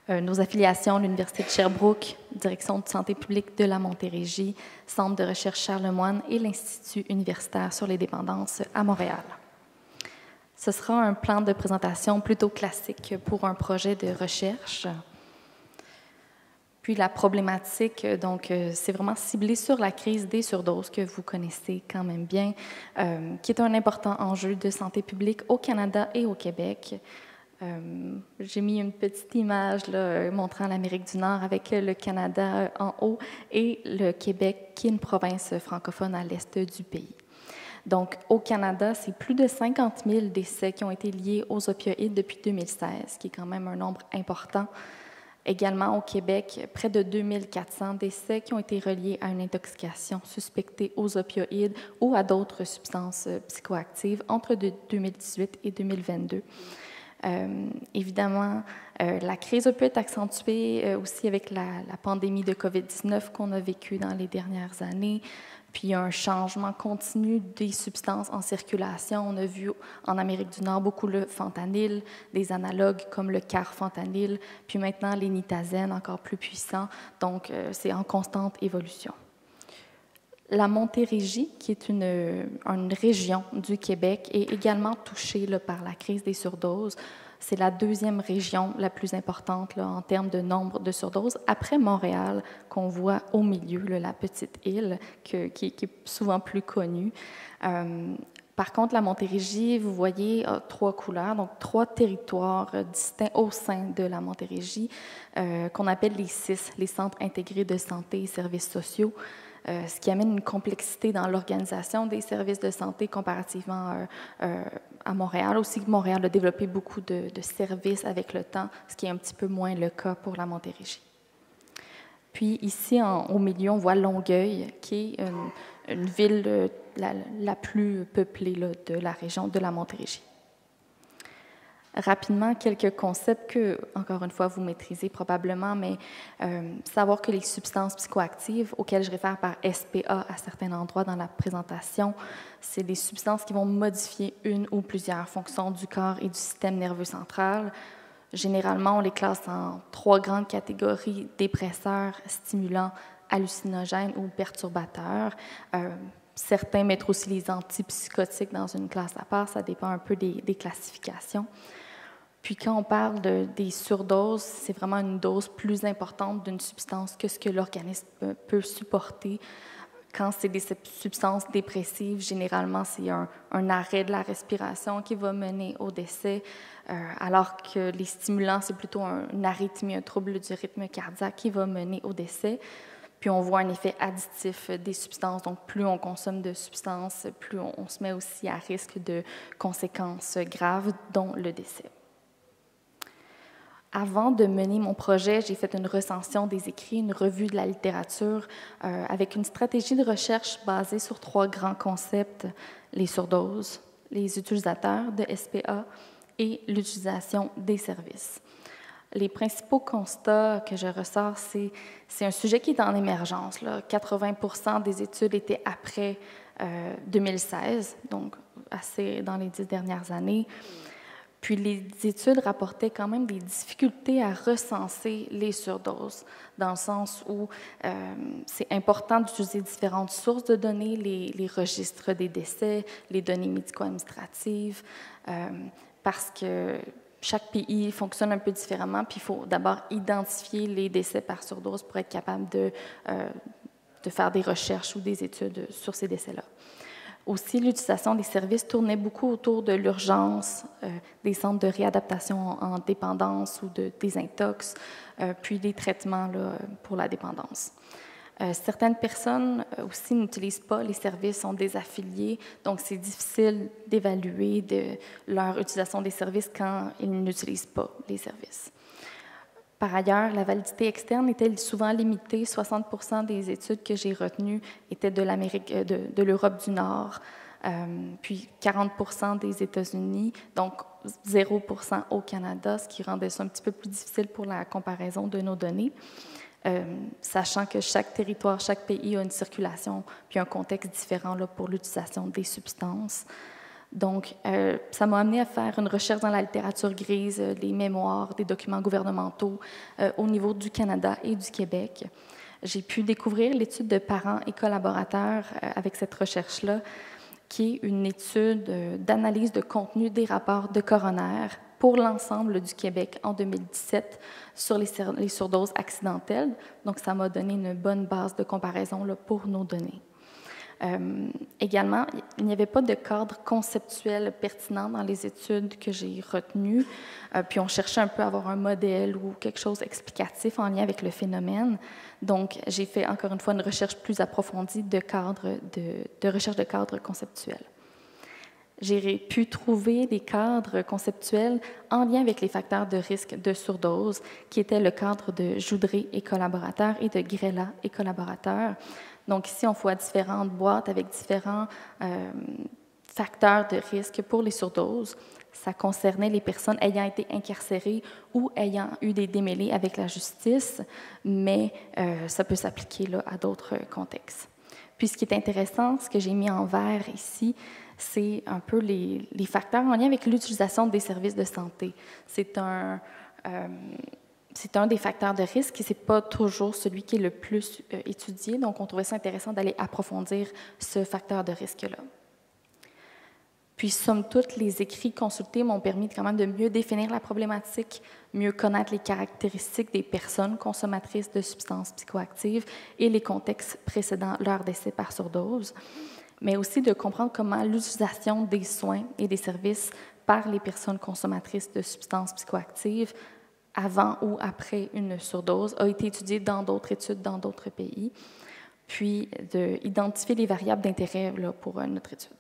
Nos affiliations, l'Université de Sherbrooke, Direction de santé publique de la Montérégie, Centre de recherche Charlemagne et l'Institut universitaire sur les dépendances à Montréal. Ce sera un plan de présentation plutôt classique pour un projet de recherche. Puis la problématique, donc, c'est vraiment ciblé sur la crise des surdoses que vous connaissez quand même bien, qui est un important enjeu de santé publique au Canada et au Québec. J'ai mis une petite image là, montrant l'Amérique du Nord avec le Canada en haut et le Québec, qui est une province francophone à l'est du pays. Donc, au Canada, c'est plus de 50 000 décès qui ont été liés aux opioïdes depuis 2016, qui est quand même un nombre important. Également, au Québec, près de 2400 décès qui ont été reliés à une intoxication suspectée aux opioïdes ou à d'autres substances psychoactives entre 2018 et 2022. Évidemment, la crise peut être accentuée aussi avec la pandémie de COVID-19 qu'on a vécue dans les dernières années, puis un changement continu des substances en circulation. On a vu en Amérique du Nord beaucoup le fentanyl, des analogues comme le carfentanyl, puis maintenant les nitazènes encore plus puissants. Donc, c'est en constante évolution. La Montérégie, qui est une région du Québec, est également touchée là, par la crise des surdoses. C'est la deuxième région la plus importante là, en termes de nombre de surdoses, après Montréal, qu'on voit au milieu, là, la petite île, qui est souvent plus connue. Par contre, la Montérégie, vous voyez, a 3 couleurs, donc 3 territoires distincts au sein de la Montérégie, qu'on appelle les CIS, les Centres intégrés de santé et services sociaux. Ce qui amène une complexité dans l'organisation des services de santé comparativement à Montréal. Aussi, Montréal a développé beaucoup de services avec le temps, ce qui est un petit peu moins le cas pour la Montérégie. Puis ici, au milieu, on voit Longueuil, qui est une ville la plus peuplée là, de la région de la Montérégie. Rapidement, quelques concepts que, encore une fois, vous maîtrisez probablement, mais savoir que les substances psychoactives, auxquelles je réfère par SPA à certains endroits dans la présentation, c'est des substances qui vont modifier une ou plusieurs fonctions du corps et du système nerveux central. Généralement, on les classe en 3 grandes catégories: dépresseurs, stimulants, hallucinogènes ou perturbateurs. Certains mettent aussi les antipsychotiques dans une classe à part, ça dépend un peu des classifications. Puis quand on parle des surdoses, c'est vraiment une dose plus importante d'une substance que ce que l'organisme peut supporter. Quand c'est des substances dépressives, généralement, c'est un arrêt de la respiration qui va mener au décès, alors que les stimulants, c'est plutôt une arythmie, un trouble du rythme cardiaque qui va mener au décès. Puis on voit un effet additif des substances. Donc, plus on consomme de substances, plus on se met aussi à risque de conséquences graves, dont le décès. Avant de mener mon projet, j'ai fait une recension des écrits, une revue de la littérature, avec une stratégie de recherche basée sur 3 grands concepts: les surdoses, les utilisateurs de SPA et l'utilisation des services. Les principaux constats que je ressors, c'est un sujet qui est en émergence. Là. 80% des études étaient après 2016, donc assez dans les 10 dernières années. Puis les études rapportaient quand même des difficultés à recenser les surdoses, dans le sens où c'est important d'utiliser différentes sources de données, les registres des décès, les données médico-administratives, parce que chaque pays fonctionne un peu différemment, puis il faut d'abord identifier les décès par surdose pour être capable de faire des recherches ou des études sur ces décès-là. Aussi, l'utilisation des services tournait beaucoup autour de l'urgence, des centres de réadaptation en dépendance ou de désintox, puis des traitements là, pour la dépendance. Certaines personnes aussi n'utilisent pas les services, sont désaffiliées, donc c'est difficile d'évaluer leur utilisation des services quand ils n'utilisent pas les services. Par ailleurs, la validité externe était souvent limitée. 60% des études que j'ai retenues étaient de l'Europe du Nord, puis 40% des États-Unis, donc 0% au Canada, ce qui rendait ça un petit peu plus difficile pour la comparaison de nos données. Sachant que chaque territoire, chaque pays a une circulation puis un contexte différent là, pour l'utilisation des substances. Donc, ça m'a amené à faire une recherche dans la littérature grise, des mémoires, des documents gouvernementaux au niveau du Canada et du Québec. J'ai pu découvrir l'étude de parents et collaborateurs avec cette recherche-là, qui est une étude d'analyse de contenu des rapports de coroner pour l'ensemble du Québec en 2017 sur les surdoses accidentelles. Donc, ça m'a donné une bonne base de comparaison là, pour nos données. Également, il n'y avait pas de cadre conceptuel pertinent dans les études que j'ai retenues. Puis on cherchait un peu à avoir un modèle ou quelque chose d'explicatif en lien avec le phénomène. Donc, j'ai fait encore une fois une recherche plus approfondie de recherche de cadres conceptuels. J'ai pu trouver des cadres conceptuels en lien avec les facteurs de risque de surdose, qui étaient le cadre de Joudré et collaborateurs et de Grella et collaborateurs. Donc ici, on voit différentes boîtes avec différents facteurs de risque pour les surdoses. Ça concernait les personnes ayant été incarcérées ou ayant eu des démêlés avec la justice, mais ça peut s'appliquer là, à d'autres contextes. Puis ce qui est intéressant, ce que j'ai mis en vert ici, c'est un peu les facteurs en lien avec l'utilisation des services de santé. C'est un des facteurs de risque et ce n'est pas toujours celui qui est le plus étudié. Donc, on trouvait ça intéressant d'aller approfondir ce facteur de risque-là. Puis, somme toute, les écrits consultés m'ont permis quand même de mieux définir la problématique, mieux connaître les caractéristiques des personnes consommatrices de substances psychoactives et les contextes précédant leur décès par surdose, mais aussi de comprendre comment l'utilisation des soins et des services par les personnes consommatrices de substances psychoactives avant ou après une surdose a été étudiée dans d'autres études dans d'autres pays, puis d'identifier les variables d'intérêt pour notre étude.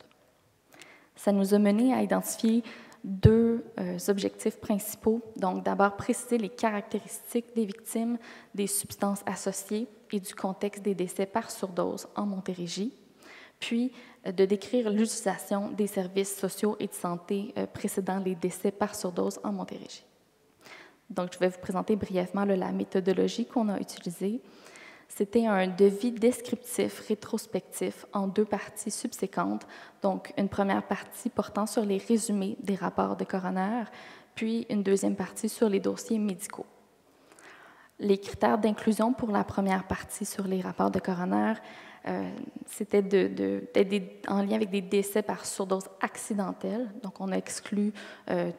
Ça nous a mené à identifier deux objectifs principaux. Donc, d'abord, préciser les caractéristiques des victimes des substances associées et du contexte des décès par surdose en Montérégie, puis de décrire l'utilisation des services sociaux et de santé précédant les décès par surdose en Montérégie. Donc, je vais vous présenter brièvement la méthodologie qu'on a utilisée. C'était un devis descriptif rétrospectif en deux parties subséquentes. Donc, une première partie portant sur les résumés des rapports de coroner, puis une deuxième partie sur les dossiers médicaux. Les critères d'inclusion pour la première partie sur les rapports de coroner, c'était en lien avec des décès par surdose accidentelle. Donc, on a exclu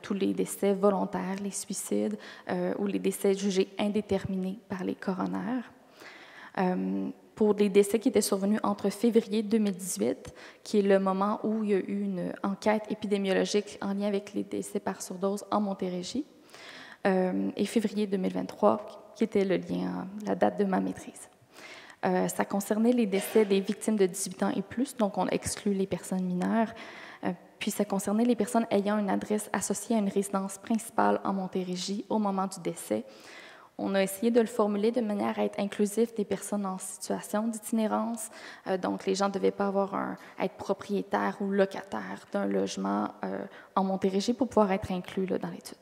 tous les décès volontaires, les suicides ou les décès jugés indéterminés par les coroners. Pour des décès qui étaient survenus entre février 2018, qui est le moment où il y a eu une enquête épidémiologique en lien avec les décès par surdose en Montérégie, et février 2023, qui était la date de ma maîtrise. Ça concernait les décès des victimes de 18 ans et plus, donc on exclut les personnes mineures. Puis ça concernait les personnes ayant une adresse associée à une résidence principale en Montérégie au moment du décès. On a essayé de le formuler de manière à être inclusif des personnes en situation d'itinérance. Donc, les gens ne devaient pas être propriétaires ou locataires d'un logement en Montérégie pour pouvoir être inclus dans l'étude.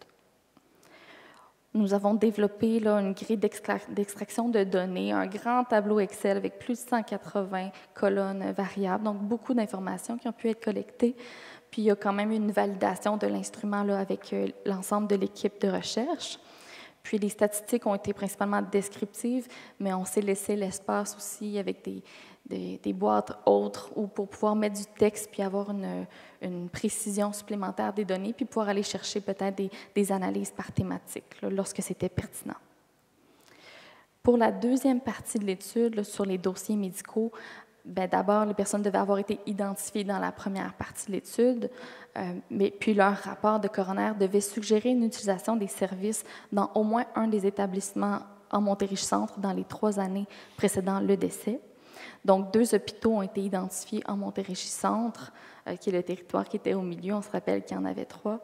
Nous avons développé une grille d'extraction de données, un grand tableau Excel avec plus de 180 colonnes variables, donc beaucoup d'informations qui ont pu être collectées. Puis, il y a quand même une validation de l'instrument avec l'ensemble de l'équipe de recherche. Puis les statistiques ont été principalement descriptives, mais on s'est laissé l'espace aussi avec des boîtes autres où pour pouvoir mettre du texte puis avoir une précision supplémentaire des données, puis pouvoir aller chercher peut-être des analyses par thématique là, lorsque c'était pertinent. Pour la deuxième partie de l'étude, sur les dossiers médicaux, d'abord, les personnes devaient avoir été identifiées dans la première partie de l'étude, mais puis leur rapport de coroner devait suggérer une utilisation des services dans au moins un des établissements en Montérégie-Centre dans les 3 années précédant le décès. Donc, 2 hôpitaux ont été identifiés en Montérégie-Centre, qui est le territoire qui était au milieu. On se rappelle qu'il y en avait 3.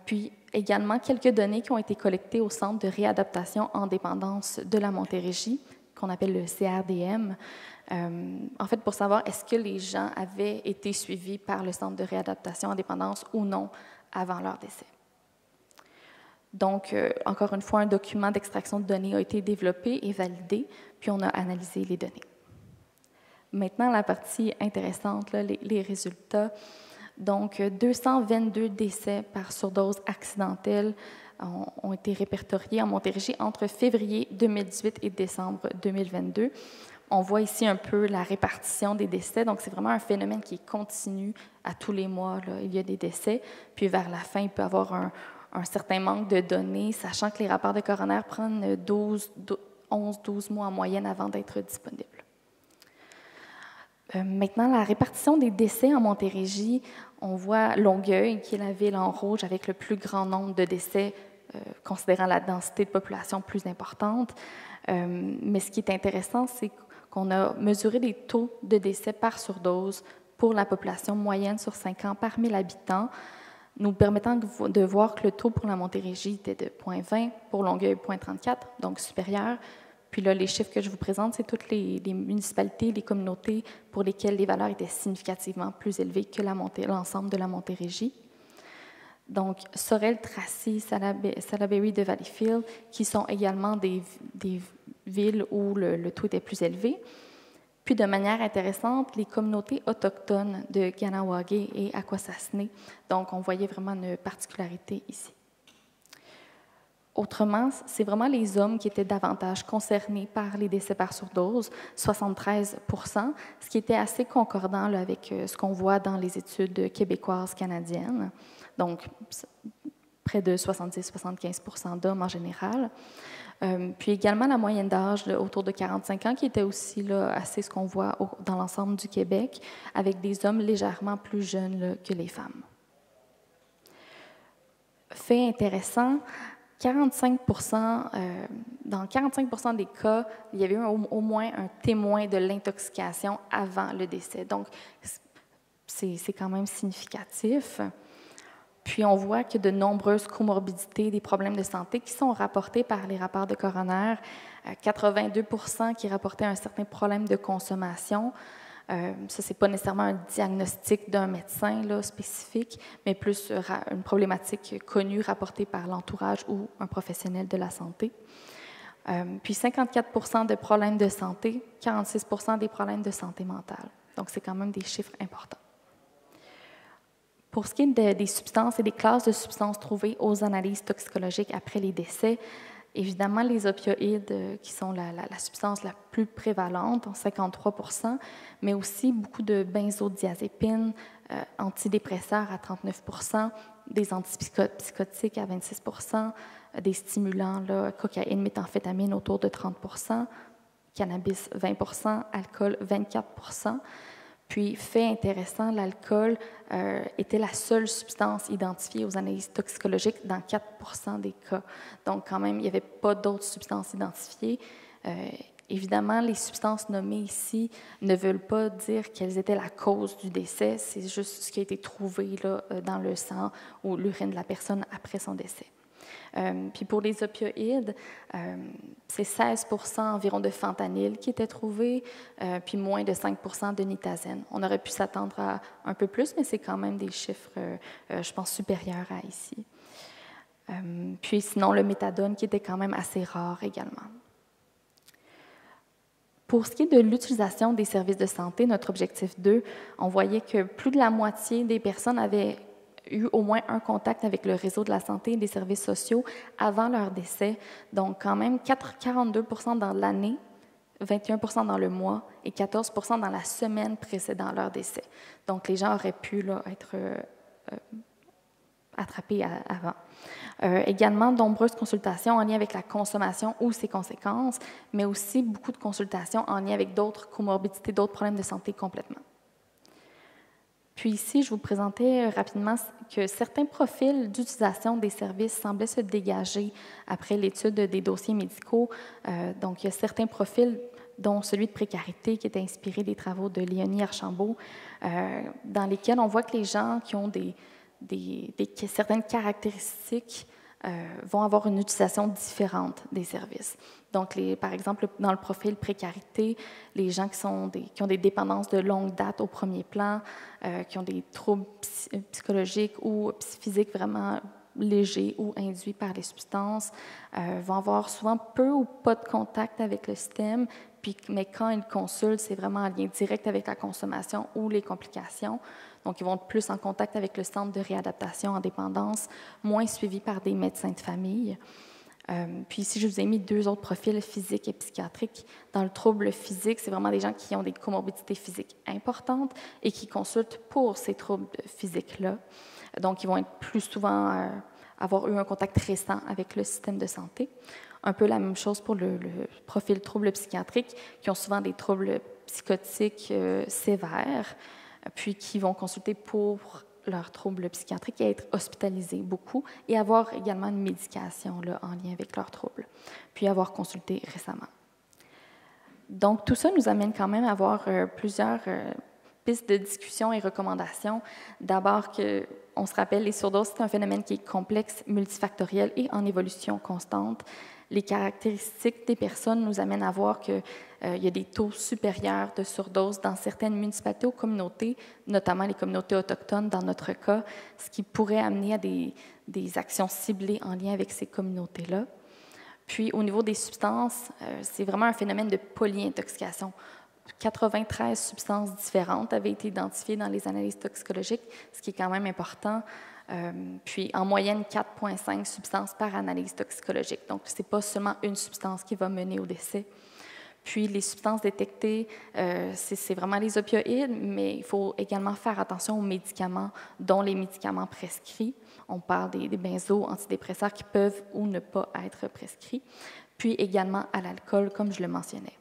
Puis, également, quelques données qui ont été collectées au Centre de réadaptation en dépendance de la Montérégie, qu'on appelle le CRDM. En fait, pour savoir est-ce que les gens avaient été suivis par le Centre de réadaptation en dépendance ou non avant leur décès. Donc, encore une fois, un document d'extraction de données a été développé et validé, puis on a analysé les données. Maintenant, la partie intéressante, là, les résultats. Donc, 222 décès par surdose accidentelle ont été répertoriés en Montérégie entre février 2018 et décembre 2022. On voit ici un peu la répartition des décès. Donc, c'est vraiment un phénomène qui est continu à tous les mois. Là, il y a des décès. Puis, vers la fin, il peut y avoir un certain manque de données, sachant que les rapports de coroner prennent 11-12 mois en moyenne avant d'être disponibles. Maintenant, la répartition des décès en Montérégie, on voit Longueuil, qui est la ville en rouge avec le plus grand nombre de décès, considérant la densité de population plus importante. Mais ce qui est intéressant, c'est qu'on a mesuré les taux de décès par surdose pour la population moyenne sur 5 ans par 1000 habitants, nous permettant de voir que le taux pour la Montérégie était de 0,20, pour Longueuil 0,34, donc supérieur. Puis là, les chiffres que je vous présente, c'est toutes les municipalités, les communautés pour lesquelles les valeurs étaient significativement plus élevées que l'ensemble de la Montérégie. Donc, Sorel, Tracy, Salaberry de Valleyfield, qui sont également des villes où le taux était plus élevé. Puis, de manière intéressante, les communautés autochtones de Kahnawake et Akwesasne. Donc, on voyait vraiment une particularité ici. Autrement, c'est vraiment les hommes qui étaient davantage concernés par les décès par surdose, 73 %, ce qui était assez concordant là, avec ce qu'on voit dans les études québécoises canadiennes. Donc, près de 70-75 % d'hommes en général. Puis également la moyenne d'âge autour de 45 ans, qui était aussi là, assez ce qu'on voit dans l'ensemble du Québec, avec des hommes légèrement plus jeunes là, que les femmes. Fait intéressant, 45 dans 45 % des cas, il y avait eu au moins un témoin de l'intoxication avant le décès. Donc, c'est quand même significatif. Puis, on voit que de nombreuses comorbidités, des problèmes de santé qui sont rapportés par les rapports de coroner, 82 % qui rapportaient un certain problème de consommation. Ça, ce n'est pas nécessairement un diagnostic d'un médecin là, spécifique, mais plus une problématique connue rapportée par l'entourage ou un professionnel de la santé. Puis 54 % de problèmes de santé, 46 % des problèmes de santé mentale. Donc, c'est quand même des chiffres importants. Pour ce qui est des substances et des classes de substances trouvées aux analyses toxicologiques après les décès, évidemment, les opioïdes qui sont la substance la plus prévalente, en 53 %, mais aussi beaucoup de benzodiazépines, antidépresseurs à 39 %, des antipsychotiques à 26 %, des stimulants, là, cocaïne, méthamphétamine autour de 30 %, cannabis 20 %, alcool 24 %. Puis, fait intéressant, l'alcool était la seule substance identifiée aux analyses toxicologiques dans 4 % des cas. Donc, quand même, il n'y avait pas d'autres substances identifiées. Évidemment, les substances nommées ici ne veulent pas dire qu'elles étaient la cause du décès. C'est juste ce qui a été trouvé là, dans le sang ou l'urine de la personne après son décès. Puis pour les opioïdes, c'est 16 % environ de fentanyl qui était trouvé, puis moins de 5 % de nitazène. On aurait pu s'attendre à un peu plus, mais c'est quand même des chiffres, je pense, supérieurs à ici. Puis sinon, le méthadone qui était quand même assez rare également. Pour ce qui est de l'utilisation des services de santé, notre objectif 2, on voyait que plus de la moitié des personnes avaient eu au moins un contact avec le réseau de la santé et des services sociaux avant leur décès. Donc, quand même, 42% dans l'année, 21% dans le mois et 14% dans la semaine précédant leur décès. Donc, les gens auraient pu là, être attrapés avant. Également, de nombreuses consultations en lien avec la consommation ou ses conséquences, mais aussi beaucoup de consultations en lien avec d'autres comorbidités, d'autres problèmes de santé complètement. Puis ici, je vous présentais rapidement que certains profils d'utilisation des services semblaient se dégager après l'étude des dossiers médicaux. Donc, il y a certains profils, dont celui de précarité, qui est inspiré des travaux de Léonie Archambault, dans lesquels on voit que les gens qui ont certaines caractéristiques vont avoir une utilisation différente des services. Donc, par exemple, dans le profil précarité, les gens qui ont des dépendances de longue date au premier plan, qui ont des troubles psychologiques ou physiques vraiment légers ou induits par les substances, vont avoir souvent peu ou pas de contact avec le système, mais quand ils consultent, c'est vraiment en lien direct avec la consommation ou les complications. Donc, ils vont être plus en contact avec le centre de réadaptation en dépendance, moins suivis par des médecins de famille. Puis ici, je vous ai mis 2 autres profils physiques et psychiatriques. Dans le trouble physique, c'est vraiment des gens qui ont des comorbidités physiques importantes et qui consultent pour ces troubles physiques-là. Donc, ils vont être plus souvent avoir eu un contact récent avec le système de santé. Un peu la même chose pour le profil trouble psychiatrique, qui ont souvent des troubles psychotiques sévères, puis qui vont consulter pour leurs troubles psychiatriques et être hospitalisés beaucoup, et avoir également une médication là, en lien avec leurs troubles, puis avoir consulté récemment. Donc, tout ça nous amène quand même à avoir plusieurs pistes de discussion et recommandations. D'abord, on se rappelle, les surdoses, c'est un phénomène qui est complexe, multifactoriel et en évolution constante. Les caractéristiques des personnes nous amènent à voir qu'il y a des taux supérieurs de surdose dans certaines municipalités ou communautés, notamment les communautés autochtones dans notre cas, ce qui pourrait amener à des actions ciblées en lien avec ces communautés-là. Puis, au niveau des substances, c'est vraiment un phénomène de polyintoxication. 93 substances différentes avaient été identifiées dans les analyses toxicologiques, ce qui est quand même important. Puis, en moyenne, 4,5 substances par analyse toxicologique. Donc, ce n'est pas seulement une substance qui va mener au décès. Puis, les substances détectées, c'est vraiment les opioïdes, mais il faut également faire attention aux médicaments, dont les médicaments prescrits. On parle des benzos, antidépresseurs qui peuvent ou ne pas être prescrits. Puis, également à l'alcool, comme je le mentionnais.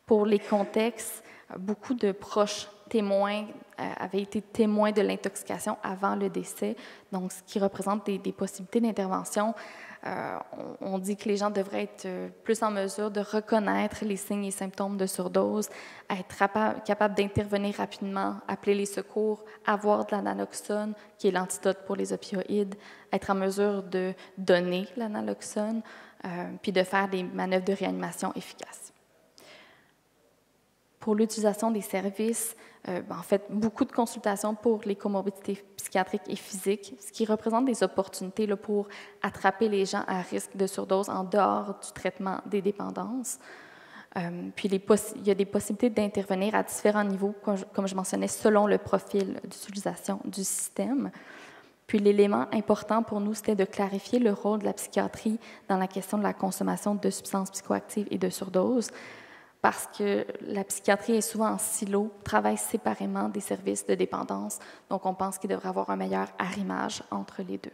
Pour les contextes, beaucoup de proches témoins avaient été témoins de l'intoxication avant le décès, donc ce qui représente des possibilités d'intervention. On dit que les gens devraient être plus en mesure de reconnaître les signes et symptômes de surdose, être capables d'intervenir rapidement, appeler les secours, avoir de la naloxone, qui est l'antidote pour les opioïdes, être en mesure de donner la naloxone, puis de faire des manœuvres de réanimation efficaces. Pour l'utilisation des services, en fait, beaucoup de consultations pour les comorbidités psychiatriques et physiques, ce qui représente des opportunités là, pour attraper les gens à risque de surdose en dehors du traitement des dépendances. Puis, il y a des possibilités d'intervenir à différents niveaux, comme je mentionnais, selon le profil d'utilisation du système. Puis, l'élément important pour nous, c'était de clarifier le rôle de la psychiatrie dans la question de la consommation de substances psychoactives et de surdose, parce que la psychiatrie est souvent en silo, travaille séparément des services de dépendance. Donc, on pense qu'il devrait y avoir un meilleur arrimage entre les deux.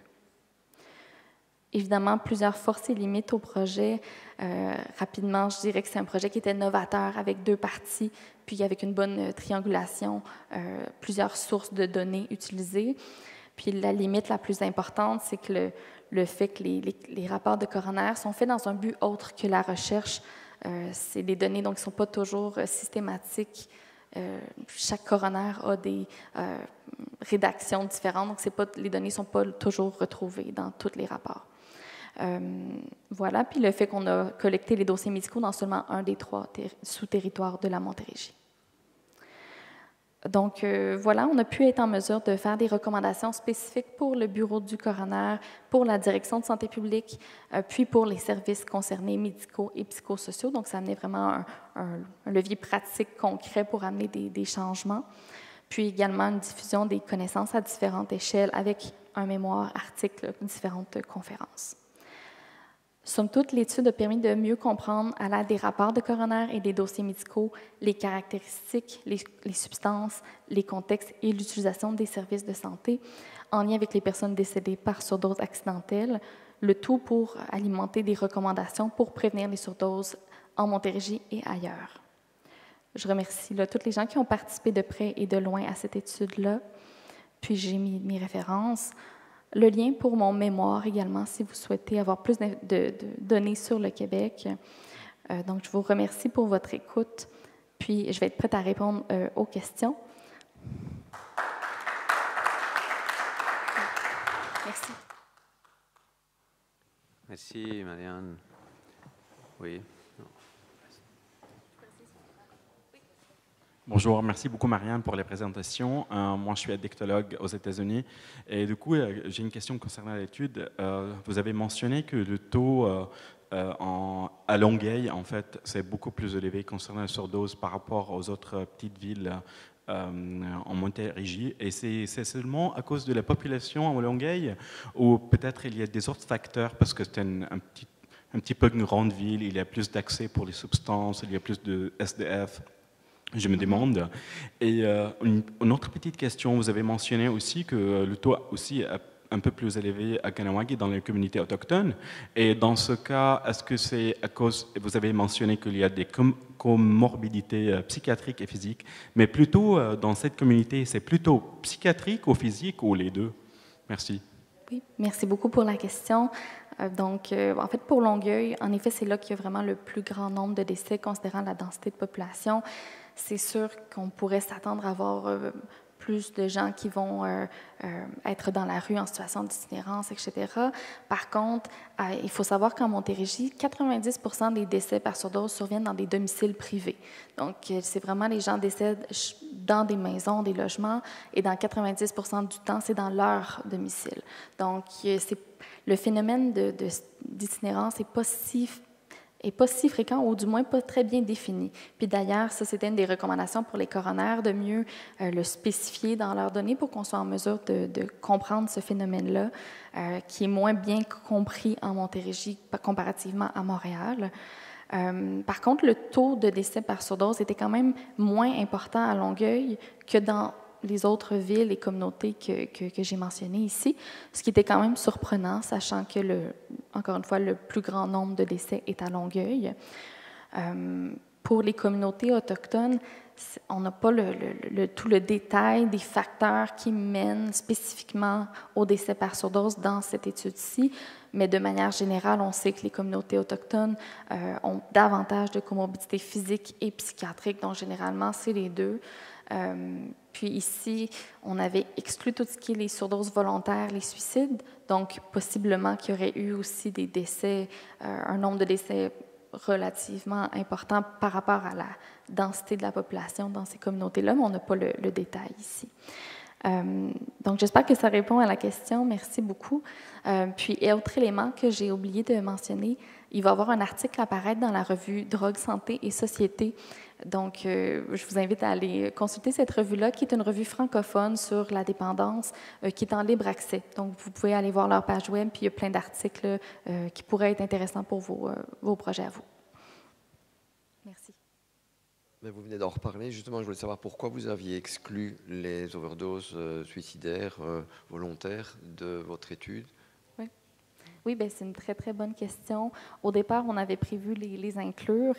Évidemment, plusieurs forces et limites au projet. Rapidement, je dirais que c'est un projet qui était novateur avec 2 parties, puis avec une bonne triangulation, plusieurs sources de données utilisées. Puis la limite la plus importante, c'est que le fait que les rapports de coroner sont faits dans un but autre que la recherche. C'est des données donc, qui ne sont pas toujours systématiques. Chaque coroner a des rédactions différentes, donc les données ne sont pas toujours retrouvées dans tous les rapports. Voilà, puis le fait qu'on a collecté les dossiers médicaux dans seulement un des 3 sous-territoires de la Montérégie. Donc, voilà, on a pu être en mesure de faire des recommandations spécifiques pour le bureau du coroner, pour la direction de santé publique, puis pour les services concernés médicaux et psychosociaux. Donc, ça amenait vraiment un levier pratique concret pour amener des changements. puis également une diffusion des connaissances à différentes échelles avec un mémoire, article, différentes conférences. Somme toute, l'étude a permis de mieux comprendre, à l'aide des rapports de coroner et des dossiers médicaux, les caractéristiques, les substances, les contextes et l'utilisation des services de santé en lien avec les personnes décédées par surdose accidentelle, le tout pour alimenter des recommandations pour prévenir les surdoses en Montérégie et ailleurs. Je remercie toutes les gens qui ont participé de près et de loin à cette étude-là. Puis j'ai mis mes références. Le lien pour mon mémoire également, si vous souhaitez avoir plus de données sur le Québec. Donc, je vous remercie pour votre écoute. Puis, je vais être prête à répondre aux questions. Merci. Merci, Marianne. Oui. Bonjour, merci beaucoup Marianne pour la présentation. Moi, je suis addictologue aux États-Unis et du coup, j'ai une question concernant l'étude. Vous avez mentionné que le taux à Longueuil, en fait, c'est beaucoup plus élevé concernant la surdose par rapport aux autres petites villes en Montérégie. Et c'est seulement à cause de la population à Longueuil ou peut-être il y a des autres facteurs parce que c'est un petit peu une grande ville, il y a plus d'accès pour les substances, il y a plus de SDF. Je me demande. Et une autre petite question, vous avez mentionné aussi que le taux aussi est un peu plus élevé à Kahnawake dans les communautés autochtones. Et dans ce cas, est-ce que c'est à cause, vous avez mentionné qu'il y a des comorbidités psychiatriques et physiques, mais plutôt dans cette communauté, c'est plutôt psychiatrique ou physique ou les deux? Merci. Oui, merci beaucoup pour la question. Donc, en fait, pour Longueuil, en effet, c'est là qu'il y a vraiment le plus grand nombre de décès considérant la densité de population. C'est sûr qu'on pourrait s'attendre à avoir plus de gens qui vont être dans la rue en situation d'itinérance, etc. Par contre, il faut savoir qu'en Montérégie, 90% des décès par surdose surviennent dans des domiciles privés. Donc, c'est vraiment les gens décèdent dans des maisons, des logements, et dans 90% du temps, c'est dans leur domicile. Donc, le phénomène d'itinérance n'est pas si fréquent, ou du moins pas très bien défini. Puis d'ailleurs, ça, c'était une des recommandations pour les coroners, de mieux le spécifier dans leurs données pour qu'on soit en mesure de comprendre ce phénomène-là, qui est moins bien compris en Montérégie comparativement à Montréal. Par contre, le taux de décès par surdose était quand même moins important à Longueuil que dans les autres villes et communautés que j'ai mentionnées ici, ce qui était quand même surprenant, sachant que, encore une fois, le plus grand nombre de décès est à Longueuil. Pour les communautés autochtones, on n'a pas tout le détail des facteurs qui mènent spécifiquement au décès par surdose dans cette étude-ci, mais de manière générale, on sait que les communautés autochtones ont davantage de comorbidités physiques et psychiatriques, donc généralement, c'est les deux. Puis ici, on avait exclu tout ce qui est les surdoses volontaires, les suicides, donc possiblement qu'il y aurait eu aussi des décès, un nombre de décès relativement important par rapport à la densité de la population dans ces communautés-là, mais on n'a pas le détail ici. Donc, j'espère que ça répond à la question. Merci beaucoup. Puis, autre élément que j'ai oublié de mentionner, il va y avoir un article à apparaître dans la revue Drogue, Santé et Société. Donc, je vous invite à aller consulter cette revue-là, qui est une revue francophone sur la dépendance, qui est en libre accès. Donc, vous pouvez aller voir leur page web, puis il y a plein d'articles qui pourraient être intéressants pour vos projets à vous. Merci. Mais vous venez d'en reparler. Justement, je voulais savoir pourquoi vous aviez exclu les overdoses suicidaires volontaires de votre étude. Oui, bien, c'est une très, très bonne question. Au départ, on avait prévu les inclure.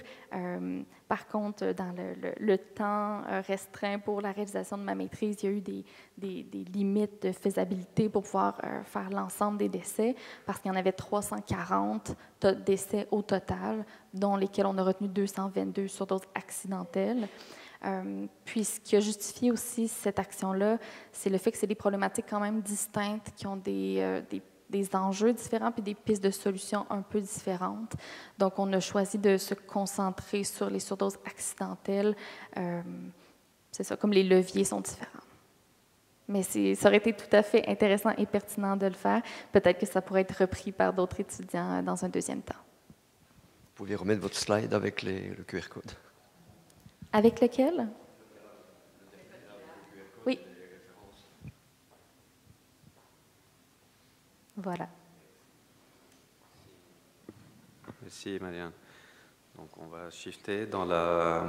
Par contre, dans le temps restreint pour la réalisation de ma maîtrise, il y a eu des limites de faisabilité pour pouvoir faire l'ensemble des décès, parce qu'il y en avait 340 décès au total, dont lesquels on a retenu 222 surdoses accidentelles. Puis ce qui a justifié aussi cette action-là, c'est le fait que c'est des problématiques quand même distinctes qui ont des enjeux différents puis des pistes de solutions un peu différentes. Donc, on a choisi de se concentrer sur les surdoses accidentelles. C'est ça, comme les leviers sont différents. Mais ça aurait été tout à fait intéressant et pertinent de le faire. Peut-être que ça pourrait être repris par d'autres étudiants dans un deuxième temps. Vous pouvez remettre votre slide avec le QR code. Avec lequel? Oui. Voilà. Merci Marianne. Donc on va shifter dans la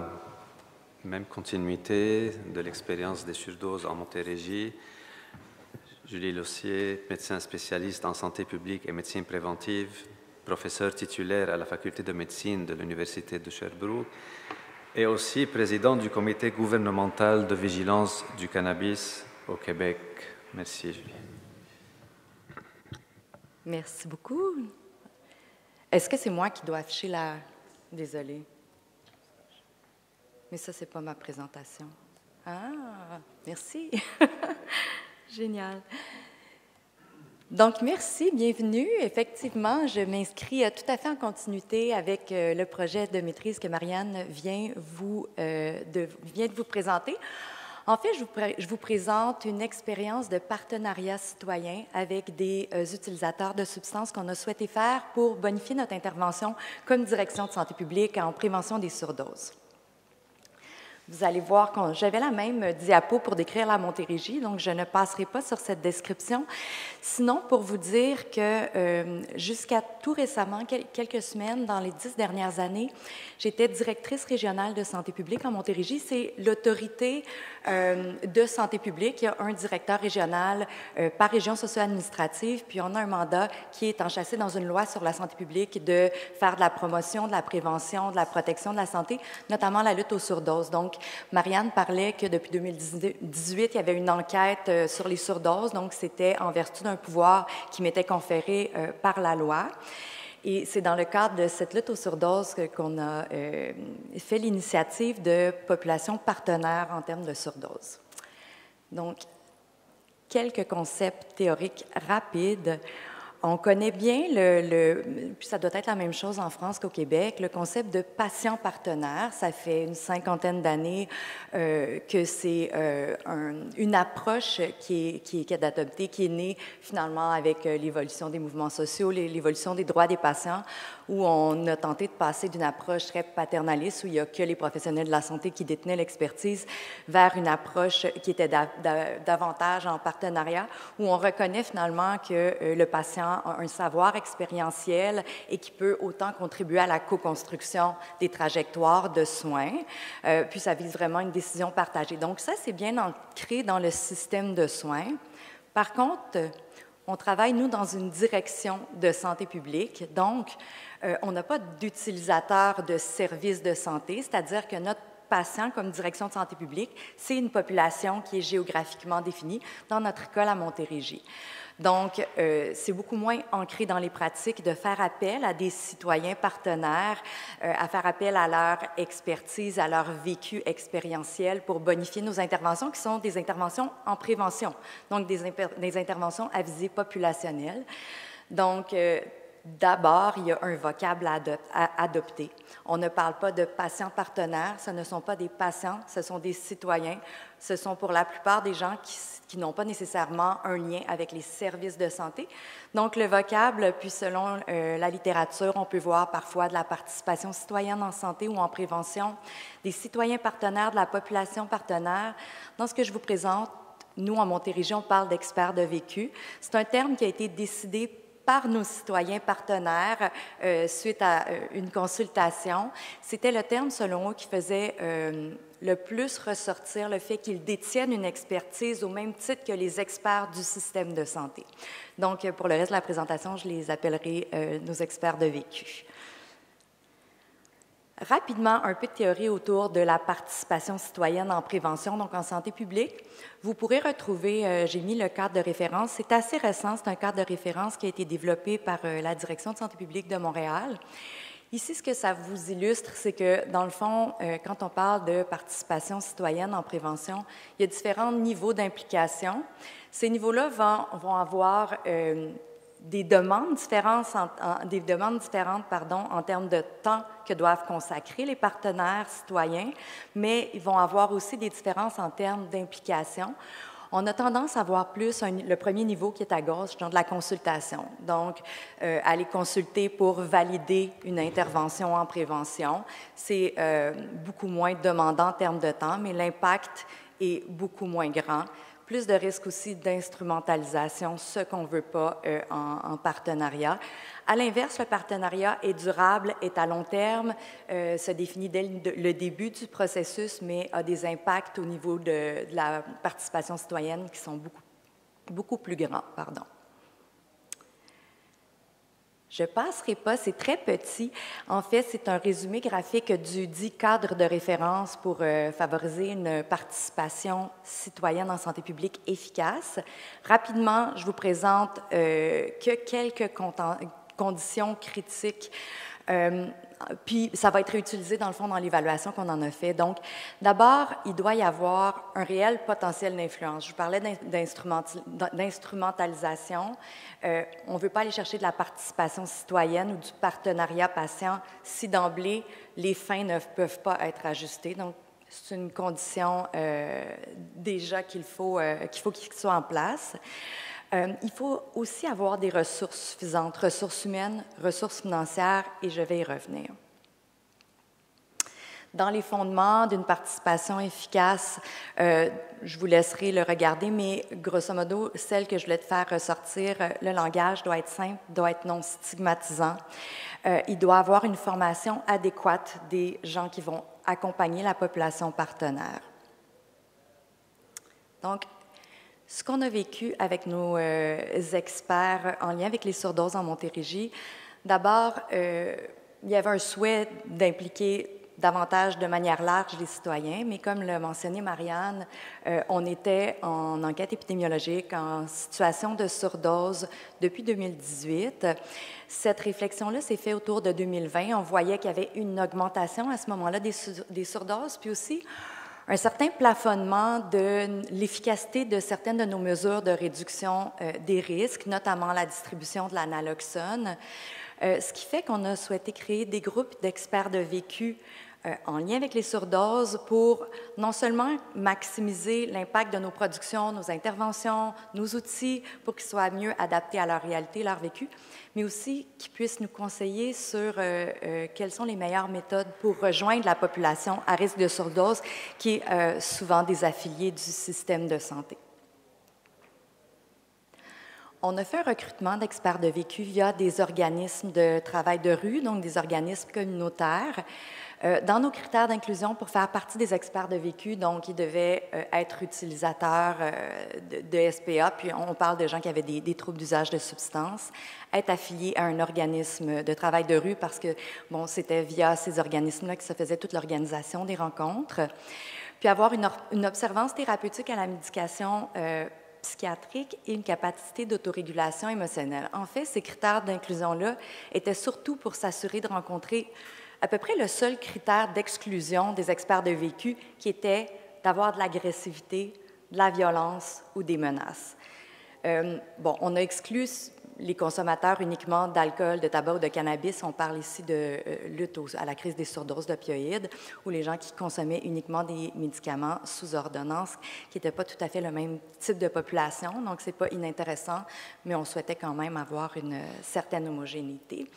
même continuité de l'expérience des surdoses en Montérégie. Julie Lossier, médecin spécialiste en santé publique et médecine préventive, professeur titulaire à la faculté de médecine de l'Université de Sherbrooke et aussi président du comité gouvernemental de vigilance du cannabis au Québec. Merci Julie. Merci beaucoup. Est-ce que c'est moi qui dois afficher la... Désolée. Mais ça, c'est pas ma présentation. Ah, merci. Génial. Donc, merci, bienvenue. Effectivement, je m'inscris tout à fait en continuité avec le projet de maîtrise que Marianne vient de vous présenter. En fait, je vous présente une expérience de partenariat citoyen avec des utilisateurs de substances qu'on a souhaité faire pour bonifier notre intervention comme direction de santé publique en prévention des surdoses. Vous allez voir que j'avais la même diapo pour décrire la Montérégie, donc je ne passerai pas sur cette description. Sinon, pour vous dire que jusqu'à tout récemment, quelques semaines, dans les 10 dernières années, j'étais directrice régionale de santé publique en Montérégie. C'est l'autorité de santé publique. Il y a un directeur régional par région socio-administrative, puis on a un mandat qui est enchâssé dans une loi sur la santé publique de faire de la promotion, de la prévention, de la protection de la santé, notamment la lutte aux surdoses. Donc, Marianne parlait que depuis 2018, il y avait une enquête sur les surdoses, donc c'était en vertu d'un pouvoir qui m'était conféré par la loi. Et c'est dans le cadre de cette lutte aux surdoses qu'on a fait l'initiative de populations partenaires en termes de surdose. Donc, quelques concepts théoriques rapides. On connaît bien, puis ça doit être la même chose en France qu'au Québec, le concept de patient partenaire. Ça fait une 50aine d'années que c'est une approche qui est adoptée, qui est née finalement avec l'évolution des mouvements sociaux, l'évolution des droits des patients, où on a tenté de passer d'une approche très paternaliste, où il n'y a que les professionnels de la santé qui détenaient l'expertise, vers une approche qui était davantage en partenariat, où on reconnaît finalement que le patient a un savoir expérientiel et qui peut autant contribuer à la co-construction des trajectoires de soins. Puis ça vise vraiment une décision partagée. Donc ça, c'est bien ancré dans le système de soins. Par contre, on travaille, nous, dans une direction de santé publique. Donc, on n'a pas d'utilisateur de services de santé, c'est-à-dire que notre patient, comme direction de santé publique, c'est une population qui est géographiquement définie, dans notre cas, la Montérégie. Donc, c'est beaucoup moins ancré dans les pratiques de faire appel à des citoyens partenaires, à faire appel à leur expertise, à leur vécu expérientiel pour bonifier nos interventions, qui sont des interventions en prévention, donc des interventions à visée populationnelle. Donc, d'abord, il y a un vocable à adopter. On ne parle pas de patients partenaires, ce ne sont pas des patients, ce sont des citoyens. Ce sont pour la plupart des gens qui n'ont pas nécessairement un lien avec les services de santé. Donc, le vocable, puis selon la littérature, on peut voir parfois de la participation citoyenne en santé ou en prévention, des citoyens partenaires, de la population partenaire. Dans ce que je vous présente, nous, en Montérégie, on parle d'experts de vécu. C'est un terme qui a été décidé par nos citoyens partenaires suite à une consultation. C'était le terme, selon eux, qui faisait le plus ressortir le fait qu'ils détiennent une expertise au même titre que les experts du système de santé. Donc, pour le reste de la présentation, je les appellerai nos experts de vécu. Rapidement, un peu de théorie autour de la participation citoyenne en prévention, donc en santé publique. Vous pourrez retrouver, j'ai mis le cadre de référence, c'est assez récent, c'est un cadre de référence qui a été développé par la Direction de santé publique de Montréal. Ici, ce que ça vous illustre, c'est que, dans le fond, quand on parle de participation citoyenne en prévention, il y a différents niveaux d'implication. Ces niveaux-là vont avoir des demandes différentes en termes de temps que doivent consacrer les partenaires citoyens, mais ils vont avoir aussi des différences en termes d'implication. On a tendance à voir plus le premier niveau qui est à gauche, genre de la consultation. Donc, aller consulter pour valider une intervention en prévention, c'est beaucoup moins demandant en termes de temps, mais l'impact est beaucoup moins grand. plus de risques aussi d'instrumentalisation, ce qu'on ne veut pas en partenariat. À l'inverse, le partenariat est durable, est à long terme, se définit dès le début du processus, mais a des impacts au niveau de la participation citoyenne qui sont beaucoup plus grands. Pardon. Je ne passerai pas, c'est très petit. En fait, c'est un résumé graphique du dit cadre de référence pour favoriser une participation citoyenne en santé publique efficace. Rapidement, je vous présente que quelques conditions critiques. Puis, ça va être réutilisé, dans le fond, dans l'évaluation qu'on en a fait. Donc, d'abord, il doit y avoir un réel potentiel d'influence. Je vous parlais d'instrumentalisation. On ne veut pas aller chercher de la participation citoyenne ou du partenariat patient si d'emblée, les fins ne peuvent pas être ajustées. Donc, c'est une condition déjà qu'il faut qu'il soit en place. Il faut aussi avoir des ressources suffisantes, ressources humaines, ressources financières, et je vais y revenir. Dans les fondements d'une participation efficace, je vous laisserai le regarder, mais grosso modo, celle que je voulais te faire ressortir, le langage doit être simple, doit être non stigmatisant. Il doit avoir une formation adéquate des gens qui vont accompagner la population partenaire. Donc, ce qu'on a vécu avec nos experts en lien avec les surdoses en Montérégie, d'abord, il y avait un souhait d'impliquer davantage de manière large les citoyens, mais comme l'a mentionné Marianne, on était en enquête épidémiologique, en situation de surdose depuis 2018. Cette réflexion-là s'est faite autour de 2020. On voyait qu'il y avait une augmentation à ce moment-là des surdoses, puis aussi un certain plafonnement de l'efficacité de certaines de nos mesures de réduction des risques, notamment la distribution de l'analoxone, ce qui fait qu'on a souhaité créer des groupes d'experts de vécu en lien avec les surdoses pour non seulement maximiser l'impact de nos productions, nos interventions, nos outils pour qu'ils soient mieux adaptés à leur réalité, leur vécu, mais aussi qu'ils puissent nous conseiller sur quelles sont les meilleures méthodes pour rejoindre la population à risque de surdose qui est souvent désaffiliée du système de santé. On a fait un recrutement d'experts de vécu via des organismes de travail de rue, donc des organismes communautaires. Dans nos critères d'inclusion, pour faire partie des experts de vécu, donc, ils devaient être utilisateurs de SPA, puis on parle de gens qui avaient des troubles d'usage de substances, être affiliés à un organisme de travail de rue, parce que, bon, c'était via ces organismes-là que se faisait toute l'organisation des rencontres, puis avoir une observance thérapeutique à la médication psychiatrique et une capacité d'autorégulation émotionnelle. En fait, ces critères d'inclusion-là étaient surtout pour s'assurer de rencontrer à peu près le seul critère d'exclusion des experts de vécu qui était d'avoir de l'agressivité, de la violence ou des menaces. Bon, on a exclu les consommateurs uniquement d'alcool, de tabac ou de cannabis. On parle ici de lutte à la crise des surdoses d'opioïdes ou les gens qui consommaient uniquement des médicaments sous ordonnance, qui n'étaient pas tout à fait le même type de population. Donc, ce n'est pas inintéressant, mais on souhaitait quand même avoir une certaine homogénéité.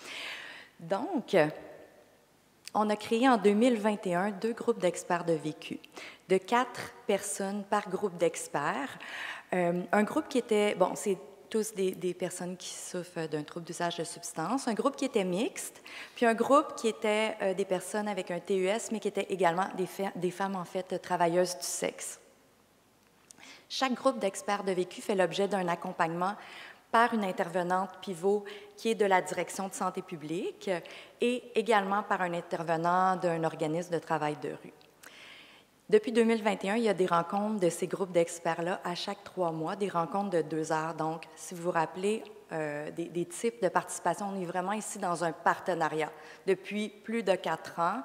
Donc, on a créé en 2021 2 groupes d'experts de vécu, de 4 personnes par groupe d'experts. Un groupe qui était, bon, c'est tous des personnes qui souffrent d'un trouble d'usage de substances, un groupe qui était mixte, puis un groupe qui était des personnes avec un TUS, mais qui étaient également des femmes, en fait, travailleuses du sexe. Chaque groupe d'experts de vécu fait l'objet d'un accompagnement par une intervenante pivot qui est de la direction de santé publique et également par un intervenant d'un organisme de travail de rue. Depuis 2021, il y a des rencontres de ces groupes d'experts-là à chaque 3 mois, des rencontres de 2 heures. Donc, si vous vous rappelez des types de participation, on est vraiment ici dans un partenariat. Depuis plus de 4 ans,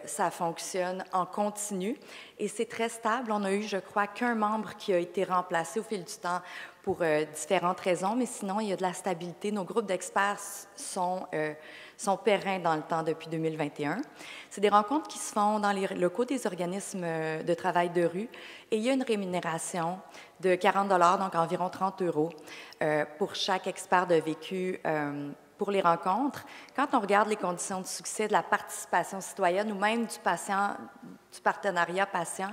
ça fonctionne en continu et c'est très stable. On a eu, je crois, qu'un membre qui a été remplacé au fil du temps pour différentes raisons, mais sinon, il y a de la stabilité. Nos groupes d'experts sont pérennes dans le temps depuis 2021. C'est des rencontres qui se font dans les locaux des organismes de travail de rue et il y a une rémunération de 40 $, donc environ 30 €, pour chaque expert de vécu pour les rencontres. Quand on regarde les conditions de succès de la participation citoyenne ou même du patient du partenariat patient,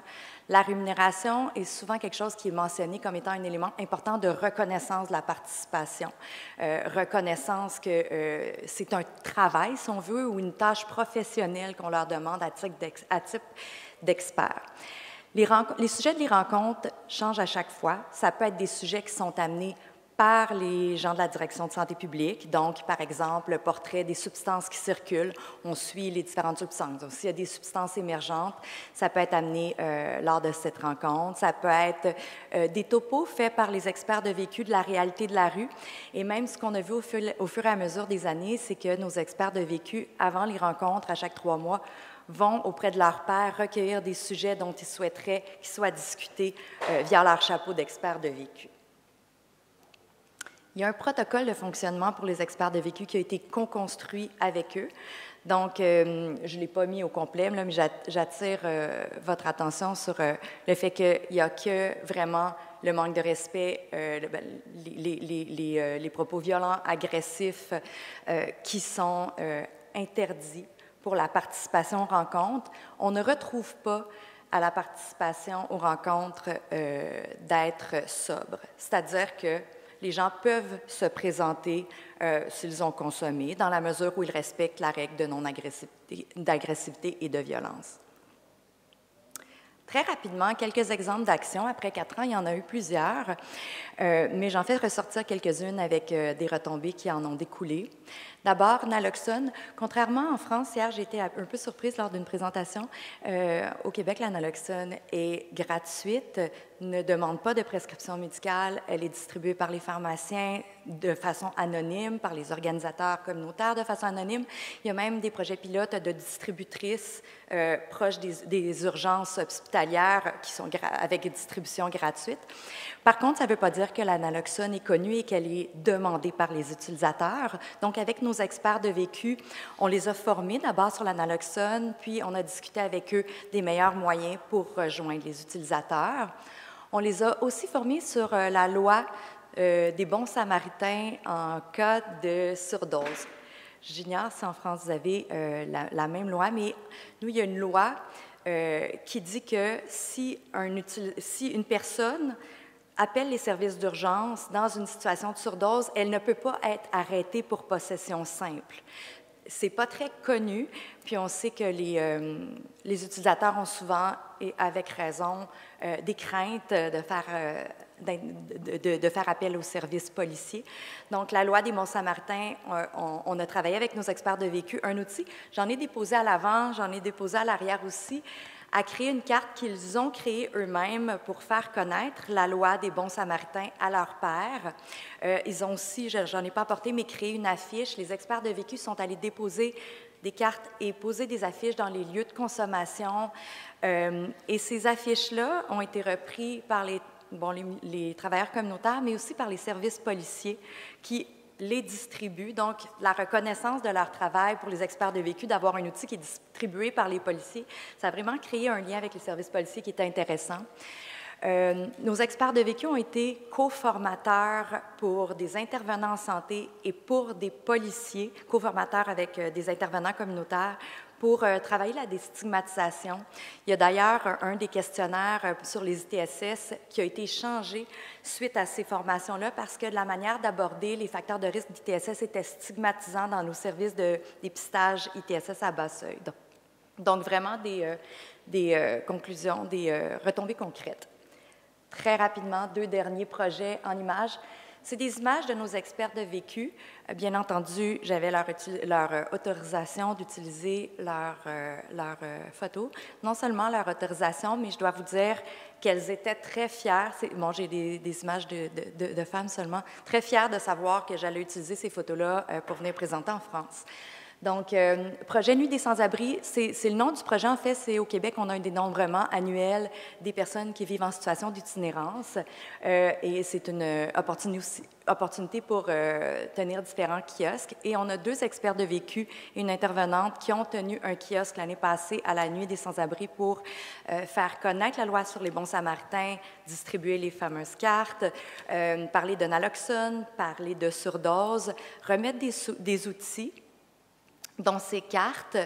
la rémunération est souvent quelque chose qui est mentionné comme étant un élément important de reconnaissance de la participation. Reconnaissance que c'est un travail, si on veut, ou une tâche professionnelle qu'on leur demande à titre d'expert. Les sujets de les rencontres changent à chaque fois. Ça peut être des sujets qui sont amenés par les gens de la direction de santé publique. Donc, par exemple, le portrait des substances qui circulent. On suit les différentes substances. Donc, s'il y a des substances émergentes, ça peut être amené lors de cette rencontre. Ça peut être des topos faits par les experts de vécu de la réalité de la rue. Et même ce qu'on a vu au fur et à mesure des années, c'est que nos experts de vécu, avant les rencontres, à chaque 3 mois, vont auprès de leurs pairs recueillir des sujets dont ils souhaiteraient qu'ils soient discutés via leur chapeau d'experts de vécu. Il y a un protocole de fonctionnement pour les experts de vécu qui a été co-construit avec eux. Donc, je ne l'ai pas mis au complet, là, mais j'attire votre attention sur le fait qu'il n'y a que vraiment le manque de respect, les propos violents, agressifs qui sont interdits pour la participation aux rencontres. On ne retrouve pas à la participation aux rencontres d'être sobre. C'est-à-dire que les gens peuvent se présenter s'ils ont consommé, dans la mesure où ils respectent la règle de non-agressivité et de violence. Très rapidement, quelques exemples d'actions. Après 4 ans, il y en a eu plusieurs, mais j'en fais ressortir quelques-unes avec des retombées qui en ont découlé. D'abord, naloxone. Contrairement en France, hier, j'ai été un peu surprise lors d'une présentation. Au Québec, la naloxone est gratuite, ne demande pas de prescription médicale. Elle est distribuée par les pharmaciens de façon anonyme, par les organisateurs communautaires de façon anonyme. Il y a même des projets pilotes de distributrices proches des urgences hospitalières qui sont avec distribution gratuite. Par contre, ça ne veut pas dire que la naloxone est connue et qu'elle est demandée par les utilisateurs. Donc, avec nos experts de vécu, on les a formés d'abord sur la naloxone, puis on a discuté avec eux des meilleurs moyens pour rejoindre les utilisateurs. On les a aussi formés sur la loi des bons samaritains en cas de surdose. J'ignore si en France vous avez la même loi, mais nous, il y a une loi qui dit que si une personne appelle les services d'urgence dans une situation de surdose, elle ne peut pas être arrêtée pour possession simple. C'est pas très connu, puis on sait que les utilisateurs ont souvent, et avec raison, des craintes de faire appel aux services policiers. Donc, la loi des bons samaritains, on a travaillé avec nos experts de vécu, un outil. J'en ai déposé à l'avant, j'en ai déposé à l'arrière aussi, à créer une carte qu'ils ont créée eux-mêmes pour faire connaître la loi des bons samaritains à leurs pairs. Ils ont aussi, j'en ai pas apporté, mais créé une affiche. Les experts de vécu sont allés déposer des cartes et poser des affiches dans les lieux de consommation. Et ces affiches-là ont été reprises par les travailleurs communautaires, mais aussi par les services policiers qui les distribuent. Donc, la reconnaissance de leur travail pour les experts de vécu, d'avoir un outil qui est distribué par les policiers, ça a vraiment créé un lien avec les services policiers qui est intéressant. Nos experts de vécu ont été co-formateurs pour des intervenants en santé et pour des policiers, co-formateurs avec des intervenants communautaires pour travailler la déstigmatisation. Il y a d'ailleurs un des questionnaires sur les ITSS qui a été changé suite à ces formations-là parce que la manière d'aborder les facteurs de risque d'ITSS était stigmatisant dans nos services de dépistage ITSS à bas seuil. Donc vraiment des conclusions, des retombées concrètes. Très rapidement, 2 derniers projets en images. C'est des images de nos experts de vécu. Bien entendu, j'avais leur autorisation d'utiliser leurs photos. Non seulement leur autorisation, mais je dois vous dire qu'elles étaient très fières. Bon, j'ai des images de femmes seulement. Très fières de savoir que j'allais utiliser ces photos-là pour venir présenter en France. Donc, projet Nuit des sans-abri, c'est le nom du projet. En fait, c'est au Québec, on a un dénombrement annuel des personnes qui vivent en situation d'itinérance et c'est une opportunité pour tenir différents kiosques. Et on a 2 experts de vécu et une intervenante qui ont tenu un kiosque l'année passée à la Nuit des sans-abri pour faire connaître la loi sur les bons samaritains, distribuer les fameuses cartes, parler de naloxone, parler de surdose, remettre des outils dans ces cartes,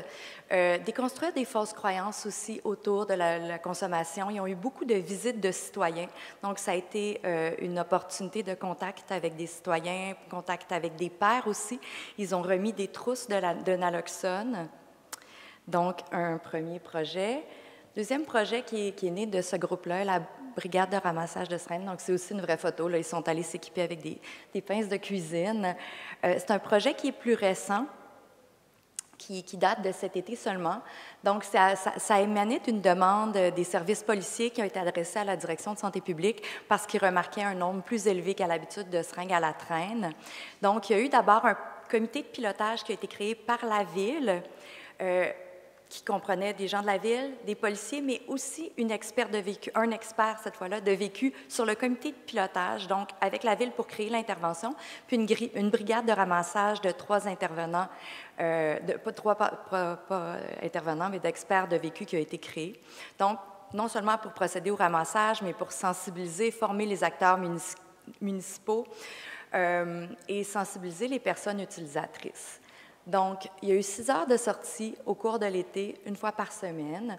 déconstruire des fausses croyances aussi autour de la consommation. Ils ont eu beaucoup de visites de citoyens, donc ça a été une opportunité de contact avec des citoyens, contact avec des pairs aussi. Ils ont remis des trousses de naloxone, donc un premier projet. Deuxième projet qui est né de ce groupe-là, la brigade de ramassage de seringues. Donc, c'est aussi une vraie photo. Là, ils sont allés s'équiper avec des pinces de cuisine. C'est un projet qui est plus récent, qui date de cet été seulement. Donc, ça a émané d'une demande des services policiers qui ont été adressés à la direction de santé publique parce qu'ils remarquaient un nombre plus élevé qu'à l'habitude de seringues à la traîne. Donc, il y a eu d'abord un comité de pilotage qui a été créé par la Ville, qui comprenait des gens de la Ville, des policiers, mais aussi un expert cette fois-là, de vécu sur le comité de pilotage, donc avec la Ville pour créer l'intervention, puis une brigade de ramassage de 3 intervenants, pas intervenants, mais d'experts de vécu qui a été créée. Donc, non seulement pour procéder au ramassage, mais pour sensibiliser, former les acteurs municipaux et sensibiliser les personnes utilisatrices. Donc, il y a eu 6 heures de sortie au cours de l'été, une fois par semaine,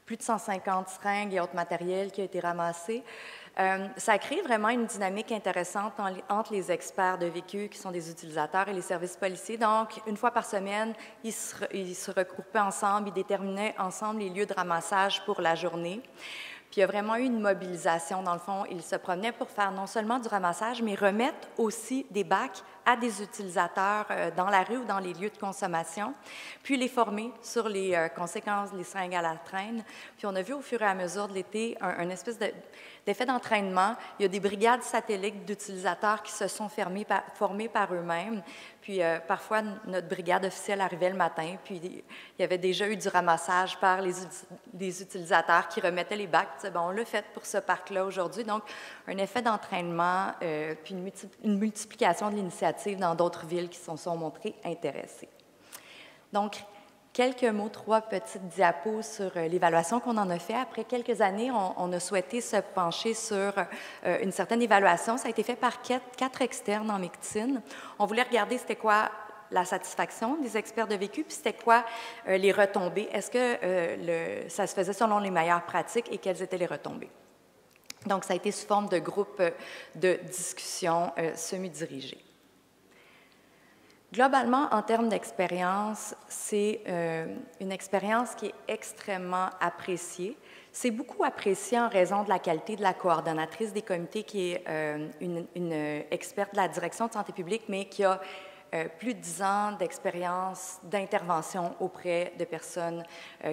plus de 150 seringues et autres matériels qui ont été ramassés. Ça a créé vraiment une dynamique intéressante entre les experts de vécu, qui sont des utilisateurs, et les services policiers. Donc, une fois par semaine, ils se regroupaient ensemble, ils déterminaient ensemble les lieux de ramassage pour la journée. Puis il y a vraiment eu une mobilisation. Dans le fond, ils se promenaient pour faire non seulement du ramassage, mais remettre aussi des bacs à des utilisateurs dans la rue ou dans les lieux de consommation, puis les former sur les conséquences des seringues à la traîne. Puis on a vu au fur et à mesure de l'été un espèce d'effet d'entraînement. Il y a des brigades satellites d'utilisateurs qui se sont formés par eux-mêmes. Puis parfois, notre brigade officielle arrivait le matin, puis il y avait déjà eu du ramassage par des utilisateurs qui remettaient les bacs. Bon, on l'a fait pour ce parc-là aujourd'hui. Donc, un effet d'entraînement, puis une multiplication de l'initiative dans d'autres villes qui se sont montrées intéressées. Donc, quelques mots, 3 petites diapos sur l'évaluation qu'on en a fait. Après quelques années, on a souhaité se pencher sur une certaine évaluation. Ça a été fait par 4 externes en médecine. On voulait regarder c'était quoi la satisfaction des experts de vécu, puis c'était quoi les retombées. Est-ce que ça se faisait selon les meilleures pratiques et quelles étaient les retombées? Donc, ça a été sous forme de groupe de discussion semi-dirigés. Globalement, en termes d'expérience, c'est une expérience qui est extrêmement appréciée. C'est beaucoup apprécié en raison de la qualité de la coordonnatrice des comités, qui est une experte de la direction de santé publique, mais qui a plus de 10 ans d'expérience d'intervention auprès de personnes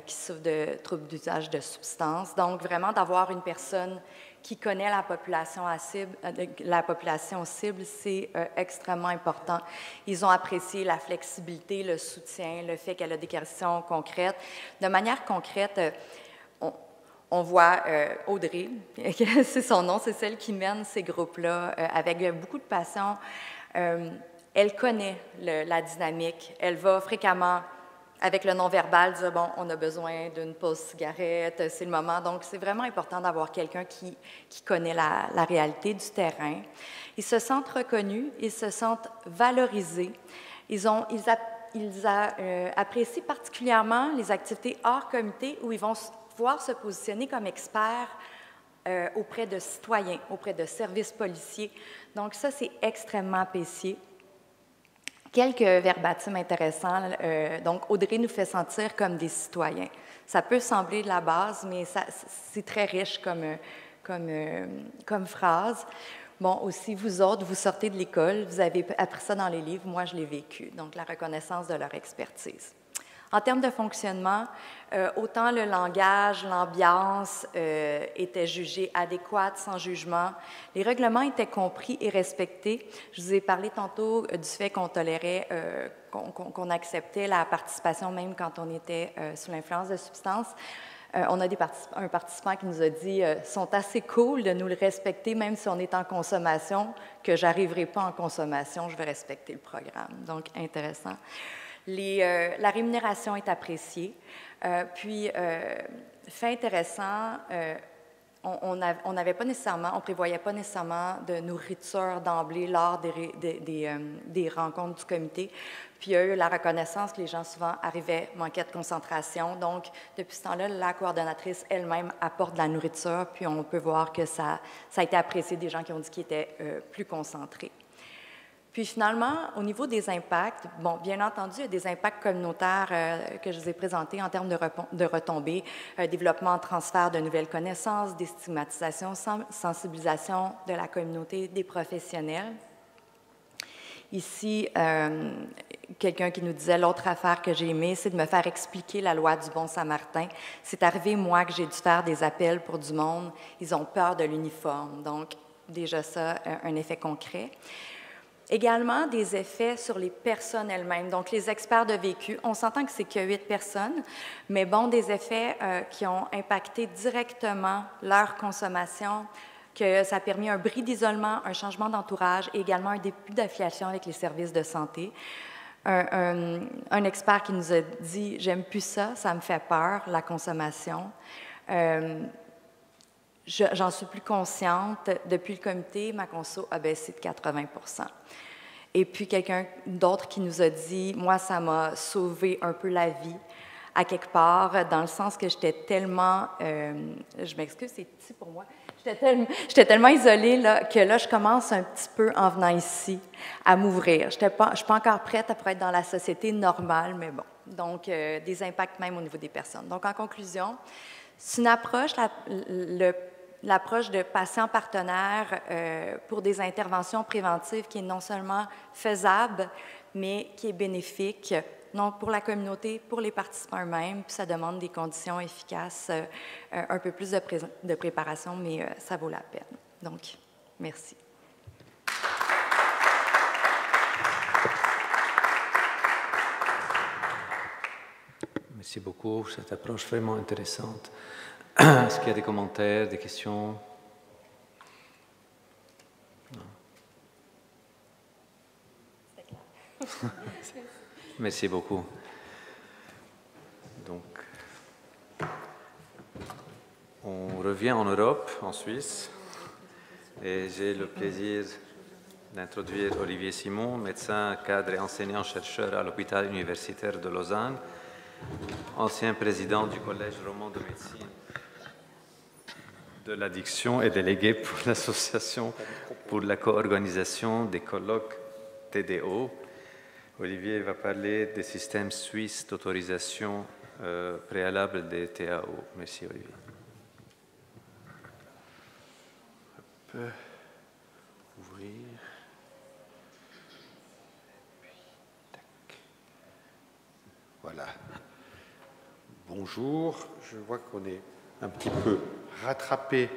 qui souffrent de troubles d'usage de substances. Donc, vraiment, d'avoir une personne qui connaît la population cible, c'est extrêmement important. Ils ont apprécié la flexibilité, le soutien, le fait qu'elle a des questions concrètes. De manière concrète, on voit Audrey, c'est son nom, c'est celle qui mène ces groupes-là avec beaucoup de passion. Elle connaît la dynamique. Elle va fréquemment, avec le non-verbal, dire « bon, on a besoin d'une pause cigarette, c'est le moment ». Donc, c'est vraiment important d'avoir quelqu'un qui connaît la réalité du terrain. Ils se sentent reconnus, ils se sentent valorisés. Ils apprécient particulièrement les activités hors comité où ils vont pouvoir se positionner comme experts auprès de citoyens, auprès de services policiers. Donc, ça, c'est extrêmement apprécié. Quelques verbatims intéressants. Donc, Audrey nous fait sentir comme des citoyens. Ça peut sembler de la base, mais c'est très riche comme phrase. Bon, aussi, vous autres, vous sortez de l'école, vous avez appris ça dans les livres, moi, je l'ai vécu. Donc, la reconnaissance de leur expertise. En termes de fonctionnement, autant le langage, l'ambiance étaient jugés adéquats, sans jugement. Les règlements étaient compris et respectés. Je vous ai parlé tantôt du fait qu'on tolérait, qu'on acceptait la participation même quand on était sous l'influence de substances. On a un participant qui nous a dit « sont assez cool de nous le respecter, même si on est en consommation, que je n'arriverai pas en consommation, je vais respecter le programme. » Donc, intéressant. La rémunération est appréciée. Puis, fait intéressant, on n'avait pas nécessairement, on prévoyait pas nécessairement de nourriture d'emblée lors des rencontres du comité. Puis il y a eu la reconnaissance que les gens souvent arrivaient, manquaient de concentration. Donc, depuis ce temps-là, la coordonnatrice elle-même apporte de la nourriture, puis on peut voir que ça a été apprécié des gens qui ont dit qu'ils étaient plus concentrés. Puis finalement, au niveau des impacts, bon, bien entendu, il y a des impacts communautaires que je vous ai présentés en termes de retombées, développement, transfert de nouvelles connaissances, déstigmatisation, sensibilisation de la communauté, des professionnels. Ici, quelqu'un qui nous disait, l'autre affaire que j'ai aimée, c'est de me faire expliquer la loi du bon samaritain. C'est arrivé, moi, que j'ai dû faire des appels pour du monde. Ils ont peur de l'uniforme. Donc, déjà ça, un effet concret. Également, des effets sur les personnes elles-mêmes. Donc, les experts de vécu, on s'entend que c'est que 8 personnes, mais bon, des effets qui ont impacté directement leur consommation, que ça a permis un bris d'isolement, un changement d'entourage et également un début d'affiliation avec les services de santé. Un expert qui nous a dit « J'aime plus ça, ça me fait peur, la consommation. J'en suis plus consciente. Depuis le comité, ma conso a baissé de 80 ». Et puis, quelqu'un d'autre qui nous a dit « Moi, ça m'a sauvé un peu la vie, à quelque part, dans le sens que j'étais tellement... je m'excuse, c'est petit pour moi. J'étais tellement isolée là, que là, je commence un petit peu, en venant ici, à m'ouvrir. Je ne suis pas encore prête pour être dans la société normale, mais bon. Donc, des impacts même au niveau des personnes. Donc, en conclusion, c'est une approche, l'approche de patient partenaire pour des interventions préventives qui est non seulement faisable, mais qui est bénéfique, non pour la communauté, pour les participants eux-mêmes, puis ça demande des conditions efficaces, un peu plus de préparation, mais ça vaut la peine. Donc, merci. Merci beaucoup pour cette approche vraiment intéressante. Est-ce qu'il y a des commentaires, des questions? Non. Merci beaucoup. Donc, on revient en Europe, en Suisse, et j'ai le plaisir d'introduire Olivier Simon, médecin, cadre et enseignant-chercheur à l'hôpital universitaire de Lausanne, ancien président du Collège roman de médecine de l'addiction et délégué pour l'association pour la co-organisation des colloques TDO. Olivier va parler des systèmes suisses d'autorisation préalable des TAO. Merci Olivier. On peut ouvrir. Voilà. Bonjour, je vois qu'on est un petit peu rattrapé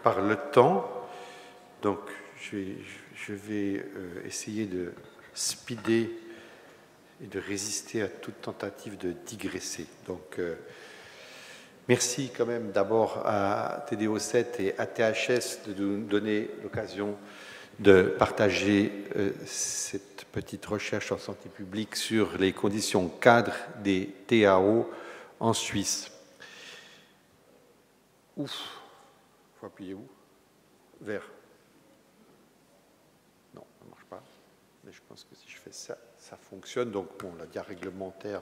par le temps, donc je vais essayer de speeder et de résister à toute tentative de digresser. Donc, merci quand même d'abord à TDO7 et à THS de nous donner l'occasion de partager cette petite recherche en santé publique sur les conditions cadres des TAO en Suisse. Ouf, il faut appuyer où? Vers. Non, ça ne marche pas. Mais je pense que si je fais ça, ça fonctionne. Donc, bon, la dia réglementaire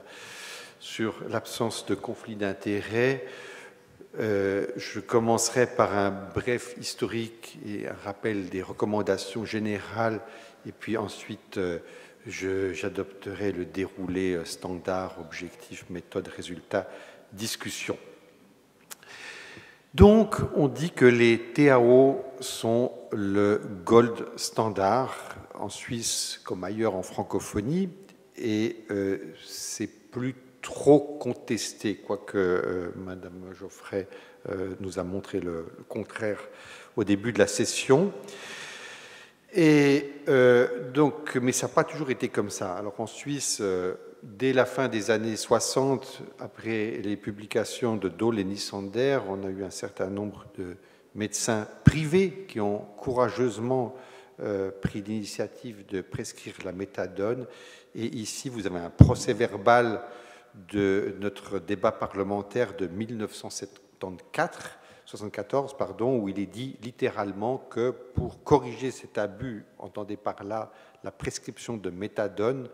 sur l'absence de conflit d'intérêts. Je commencerai par un bref historique et un rappel des recommandations générales. Et puis ensuite, j'adopterai le déroulé standard, objectif, méthode, résultat, discussion. Donc, on dit que les TAO sont le gold standard en Suisse comme ailleurs en francophonie, et c'est plus trop contesté, quoique Madame Geoffrey nous a montré le contraire au début de la session. Et donc, mais ça n'a pas toujours été comme ça. Alors en Suisse, dès la fin des années 60, après les publications de Dahl et Nissander, on a eu un certain nombre de médecins privés qui ont courageusement pris l'initiative de prescrire la méthadone. Et ici, vous avez un procès-verbal de notre débat parlementaire de 1974 74, pardon, où il est dit littéralement que pour corriger cet abus, entendez par là la prescription de méthadone,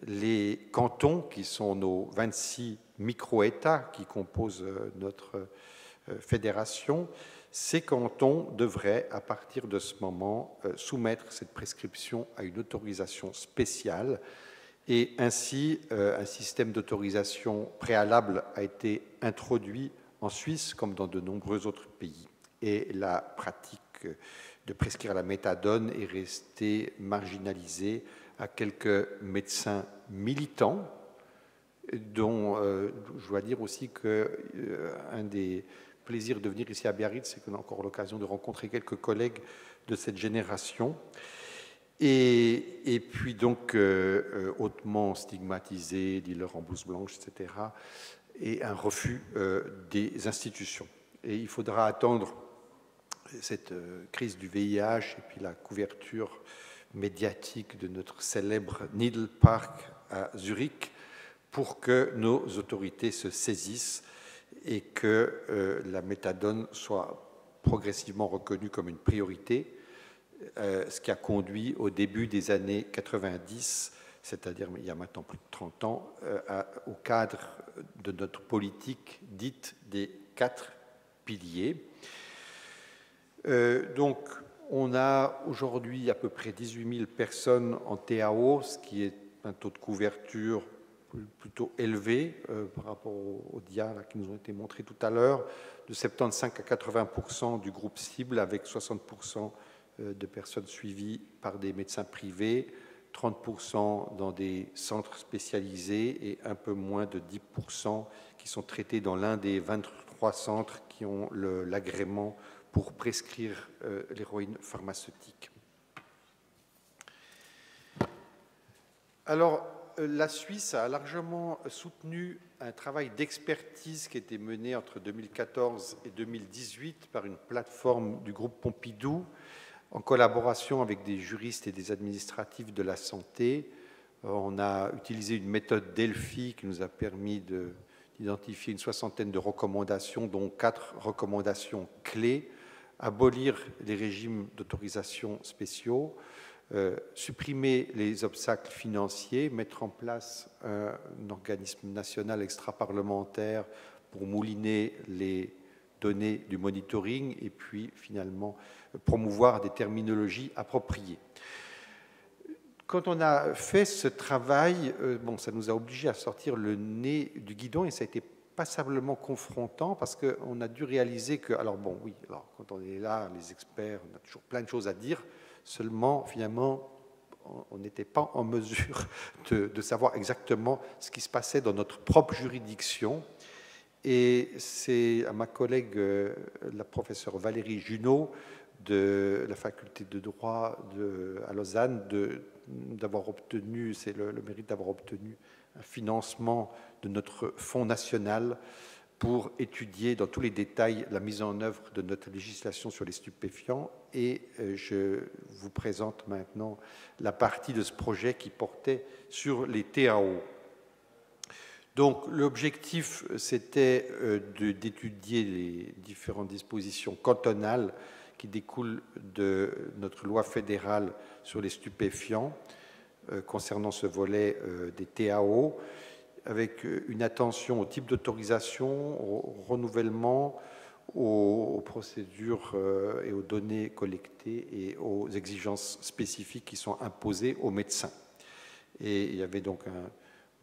les cantons, qui sont nos 26 micro-États qui composent notre fédération, ces cantons devraient, à partir de ce moment, soumettre cette prescription à une autorisation spéciale. Et ainsi, un système d'autorisation préalable a été introduit en Suisse, comme dans de nombreux autres pays. Et la pratique de prescrire la méthadone est restée marginalisée à quelques médecins militants, dont je dois dire aussi qu'un des plaisirs de venir ici à Biarritz, c'est qu'on a encore l'occasion de rencontrer quelques collègues de cette génération. Et puis donc hautement stigmatisés, dealers en blouse blanche, etc., et un refus des institutions. Et il faudra attendre cette crise du VIH et puis la couverture médiatique de notre célèbre Needle Park à Zurich pour que nos autorités se saisissent et que la méthadone soit progressivement reconnue comme une priorité, ce qui a conduit au début des années 90, c'est-à-dire il y a maintenant plus de 30 ans, au cadre de notre politique dite des 4 piliers. Donc, on a aujourd'hui à peu près 18 000 personnes en TAO, ce qui est un taux de couverture plutôt élevé par rapport aux dias qui nous ont été montrés tout à l'heure, de 75 à 80% du groupe cible, avec 60% de personnes suivies par des médecins privés, 30% dans des centres spécialisés et un peu moins de 10% qui sont traités dans l'un des 23 centres qui ont l'agrément pour prescrire l'héroïne pharmaceutique. Alors, la Suisse a largement soutenu un travail d'expertise qui a été mené entre 2014 et 2018 par une plateforme du groupe Pompidou, en collaboration avec des juristes et des administratifs de la santé. On a utilisé une méthode Delphi qui nous a permis d'identifier une soixantaine de recommandations, dont 4 recommandations clés: abolir les régimes d'autorisation spéciaux, supprimer les obstacles financiers, mettre en place un organisme national extra-parlementaire pour mouliner les données du monitoring et puis finalement promouvoir des terminologies appropriées. Quand on a fait ce travail, ça nous a obligés à sortir le nez du guidon et ça a été passablement confrontant parce qu'on a dû réaliser que, quand on est là, les experts, on a toujours plein de choses à dire, seulement finalement on n'était pas en mesure de savoir exactement ce qui se passait dans notre propre juridiction. Et c'est à ma collègue, la professeure Valérie Junot, de la faculté de droit à Lausanne, d'avoir obtenu, c'est le mérite d'avoir obtenu un financement de notre fonds national pour étudier dans tous les détails la mise en œuvre de notre législation sur les stupéfiants. Et je vous présente maintenant la partie de ce projet qui portait sur les TAO. Donc l'objectif, c'était d'étudier les différentes dispositions cantonales qui découlent de notre loi fédérale sur les stupéfiants concernant ce volet des TAO, avec une attention au type d'autorisation, au renouvellement, aux procédures et aux données collectées et aux exigences spécifiques qui sont imposées aux médecins. Et il y avait donc un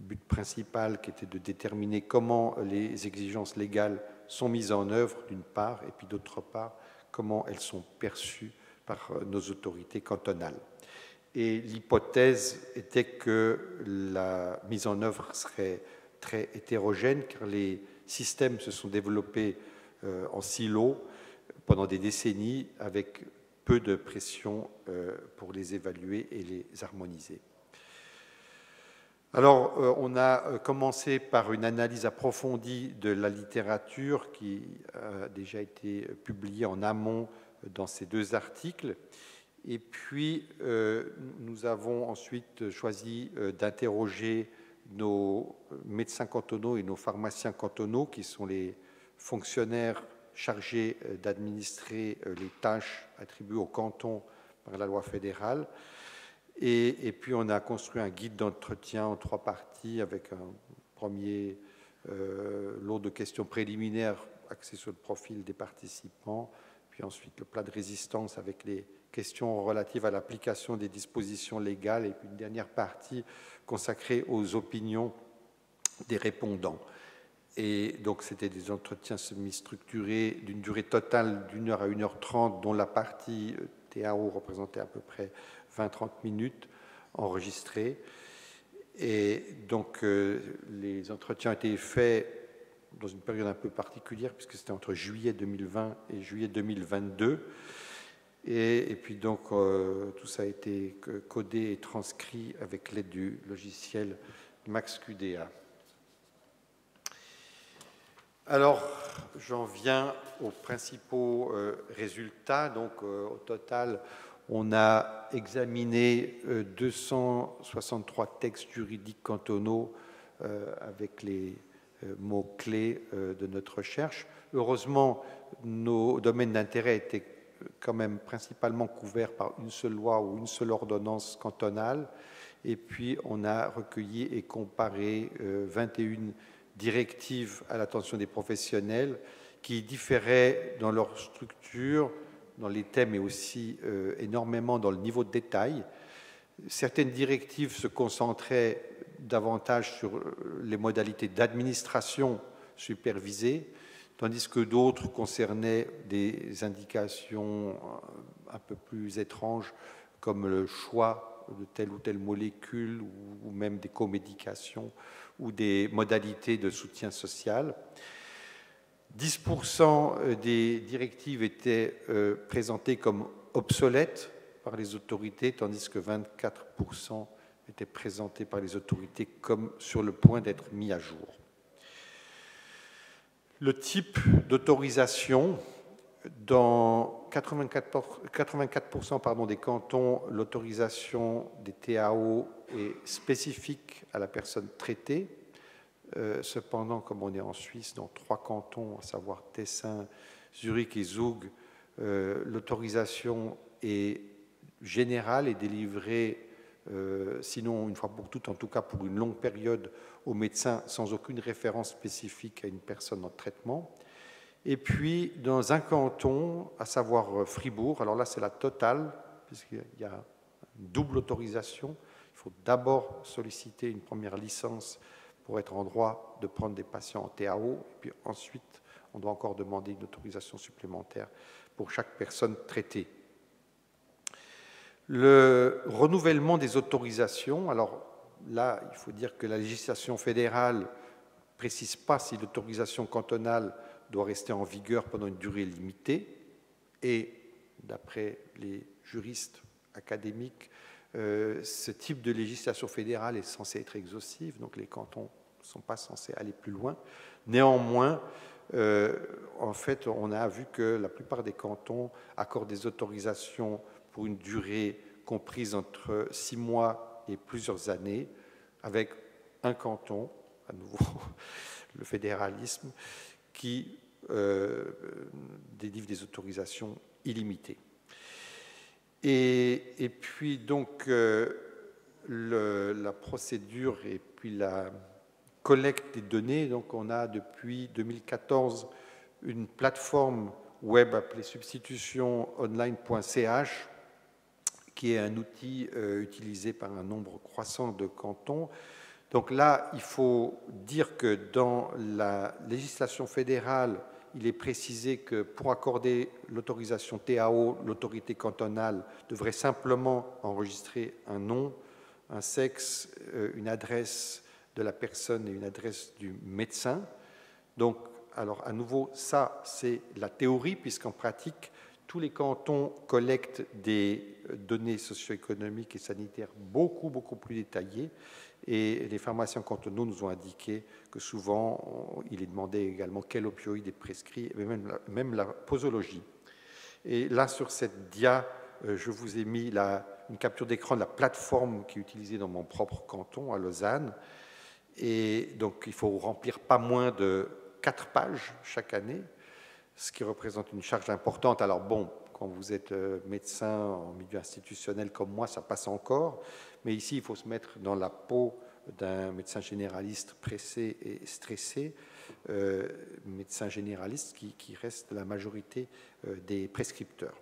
but principal qui était de déterminer comment les exigences légales sont mises en œuvre, d'une part, et puis d'autre part, comment elles sont perçues par nos autorités cantonales. Et l'hypothèse était que la mise en œuvre serait très hétérogène, car les systèmes se sont développés en silo pendant des décennies, avec peu de pression pour les évaluer et les harmoniser. Alors, on a commencé par une analyse approfondie de la littérature qui a déjà été publiée en amont dans ces 2 articles. Et puis, nous avons ensuite choisi d'interroger nos médecins cantonaux et nos pharmaciens cantonaux, qui sont les fonctionnaires chargé d'administrer les tâches attribuées au canton par la loi fédérale. Et puis on a construit un guide d'entretien en 3 parties avec un premier lot de questions préliminaires axées sur le profil des participants, puis ensuite le plat de résistance avec les questions relatives à l'application des dispositions légales, et puis une dernière partie consacrée aux opinions des répondants. Et donc c'était des entretiens semi-structurés d'une durée totale d'1 heure à 1h30, dont la partie TAO représentait à peu près 20-30 minutes enregistrées. Et donc les entretiens ont été faits dans une période un peu particulière, puisque c'était entre juillet 2020 et juillet 2022. Et puis donc tout ça a été codé et transcrit avec l'aide du logiciel MaxQDA. Alors, j'en viens aux principaux résultats. Donc, au total, on a examiné 263 textes juridiques cantonaux avec les mots-clés de notre recherche. Heureusement, nos domaines d'intérêt étaient quand même principalement couverts par une seule loi ou une seule ordonnance cantonale. Et puis, on a recueilli et comparé 21 directives à l'attention des professionnels qui différaient dans leur structure, dans les thèmes et aussi énormément dans le niveau de détail. Certaines directives se concentraient davantage sur les modalités d'administration supervisée, tandis que d'autres concernaient des indications un peu plus étranges comme le choix de telle ou telle molécule ou même des comédications ou des modalités de soutien social. 10% des directives étaient présentées comme obsolètes par les autorités, tandis que 24% étaient présentées par les autorités comme sur le point d'être mis à jour. Le type d'autorisation, dans 84% des cantons, l'autorisation des TAO est spécifique à la personne traitée. Cependant, comme on est en Suisse, dans 3 cantons, à savoir Tessin, Zurich et Zug, l'autorisation est générale et délivrée, sinon une fois pour toutes, en tout cas pour une longue période, aux médecins sans aucune référence spécifique à une personne en traitement. Et puis, dans un canton, à savoir Fribourg, alors là c'est la totale, puisqu'il y a une double autorisation. Il faut d'abord solliciter une première licence pour être en droit de prendre des patients en TAO, et puis ensuite, on doit encore demander une autorisation supplémentaire pour chaque personne traitée. Le renouvellement des autorisations, alors là, il faut dire que la législation fédérale ne précise pas si l'autorisation cantonale doit rester en vigueur pendant une durée limitée, et d'après les juristes académiques, ce type de législation fédérale est censé être exhaustive, donc les cantons ne sont pas censés aller plus loin. Néanmoins, en fait, on a vu que la plupart des cantons accordent des autorisations pour une durée comprise entre 6 mois et plusieurs années, avec un canton, à nouveau le fédéralisme, qui délivre des autorisations illimitées. Et puis donc la procédure et puis la collecte des données, donc on a depuis 2014 une plateforme web appelée substitutiononline.ch, qui est un outil utilisé par un nombre croissant de cantons. Donc là, il faut dire que dans la législation fédérale, il est précisé que pour accorder l'autorisation TAO, l'autorité cantonale devrait simplement enregistrer un nom, un sexe, une adresse de la personne et une adresse du médecin. Donc, alors à nouveau, ça c'est la théorie, puisqu'en pratique, tous les cantons collectent des données socio-économiques et sanitaires beaucoup plus détaillées. Et les pharmaciens cantonaux nous ont indiqué que souvent, il est demandé également quel opioïde est prescrit, et même la posologie. Et là, sur cette dia, je vous ai mis une capture d'écran de la plateforme qui est utilisée dans mon propre canton, à Lausanne. Et donc, il faut remplir pas moins de 4 pages chaque année. ce qui représente une charge importante. Alors bon, quand vous êtes médecin en milieu institutionnel comme moi, ça passe encore, mais ici, il faut se mettre dans la peau d'un médecin généraliste pressé et stressé, médecin généraliste qui reste la majorité des prescripteurs.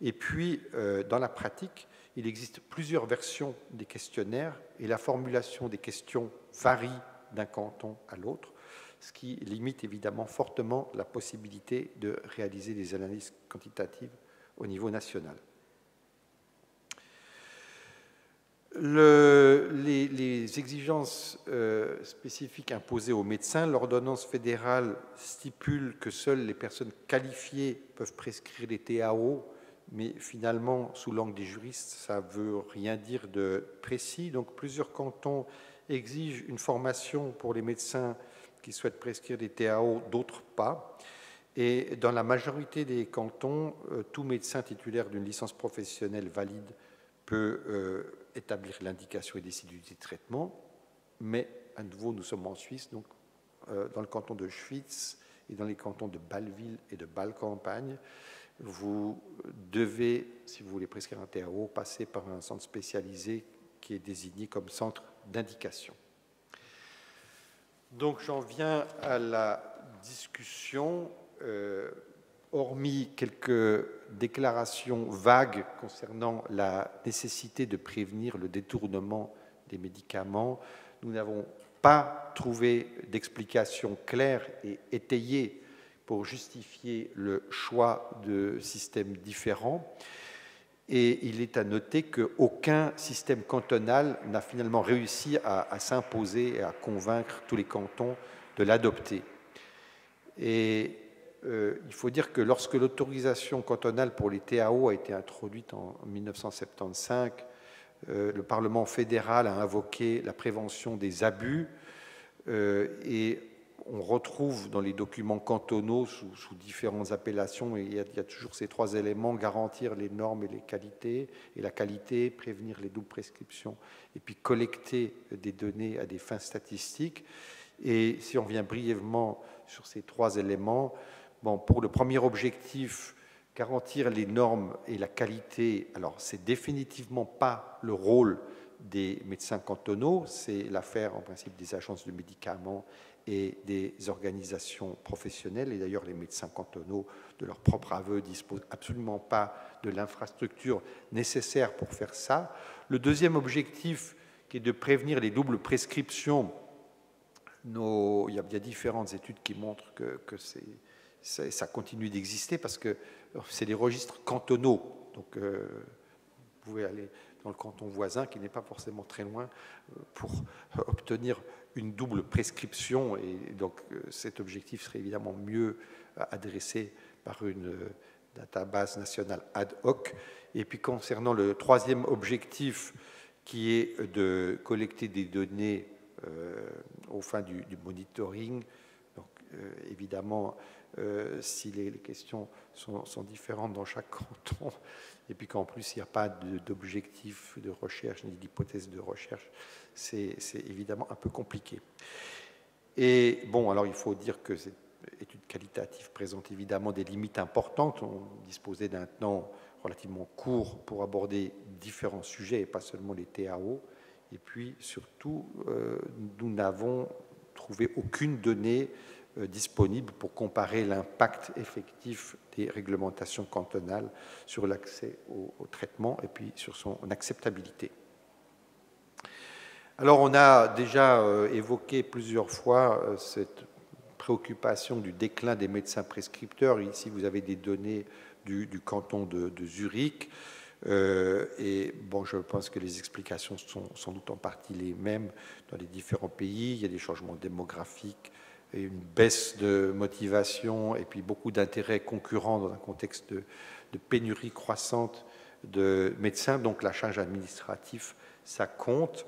Et puis, dans la pratique, il existe plusieurs versions des questionnaires et la formulation des questions varie d'un canton à l'autre, ce qui limite évidemment fortement la possibilité de réaliser des analyses quantitatives au niveau national. Les exigences spécifiques imposées aux médecins, l'ordonnance fédérale stipule que seules les personnes qualifiées peuvent prescrire les TAO, mais finalement, sous l'angle des juristes, ça ne veut rien dire de précis. Donc plusieurs cantons exigent une formation pour les médecins qui souhaitent prescrire des TAO, d'autres pas. Et dans la majorité des cantons, tout médecin titulaire d'une licence professionnelle valide peut établir l'indication et décider du traitement. Mais à nouveau, nous sommes en Suisse, donc dans le canton de Schwyz et dans les cantons de Bâle-Ville et de Bâle-Campagne, vous devez, si vous voulez prescrire un TAO, passer par un centre spécialisé qui est désigné comme centre d'indication. Donc j'en viens à la discussion. Hormis quelques déclarations vagues concernant la nécessité de prévenir le détournement des médicaments, nous n'avons pas trouvé d'explication claire et étayée pour justifier le choix de systèmes différents. Et il est à noter qu'aucun système cantonal n'a finalement réussi à s'imposer et à convaincre tous les cantons de l'adopter. Et il faut dire que lorsque l'autorisation cantonale pour les TAO a été introduite en 1975, le Parlement fédéral a invoqué la prévention des abus et on retrouve dans les documents cantonaux sous différentes appellations, il y a toujours ces trois éléments: garantir les normes et les qualités, et la qualité, prévenir les doubles prescriptions, et puis collecter des données à des fins statistiques. Et si on vient brièvement sur ces trois éléments, bon, pour le premier objectif, garantir les normes et la qualité, alors c'est définitivement pas le rôle des médecins cantonaux, c'est l'affaire en principe des agences de médicaments et des organisations professionnelles. Et d'ailleurs, les médecins cantonaux, de leur propre aveu, ne disposent absolument pas de l'infrastructure nécessaire pour faire ça. Le deuxième objectif, qui est de prévenir les doubles prescriptions, il y a différentes études qui montrent que ça continue d'exister parce que c'est des registres cantonaux. Donc, vous pouvez aller dans le canton voisin, qui n'est pas forcément très loin, pour obtenir une double prescription. Et donc, cet objectif serait évidemment mieux adressé par une database nationale ad hoc. Et puis, concernant le troisième objectif, qui est de collecter des données aux fins du monitoring, donc, évidemment, si les questions sont différentes dans chaque canton, et puis qu'en plus il n'y a pas d'objectif de recherche ni d'hypothèse de recherche, c'est évidemment un peu compliqué. Et bon, alors il faut dire que cette étude qualitative présente évidemment des limites importantes. On disposait d'un temps relativement court pour aborder différents sujets et pas seulement les TAO. Et puis surtout, nous n'avons trouvé aucune donnée disponible pour comparer l'impact effectif des réglementations cantonales sur l'accès au traitement et puis sur son acceptabilité. Alors, on a déjà évoqué plusieurs fois cette préoccupation du déclin des médecins prescripteurs. Ici, vous avez des données du canton de Zurich. Et bon, je pense que les explications sont sans doute en partie les mêmes dans les différents pays. Il y a des changements démographiques, et une baisse de motivation et puis beaucoup d'intérêts concurrents dans un contexte de pénurie croissante de médecins. Donc la charge administrative, ça compte.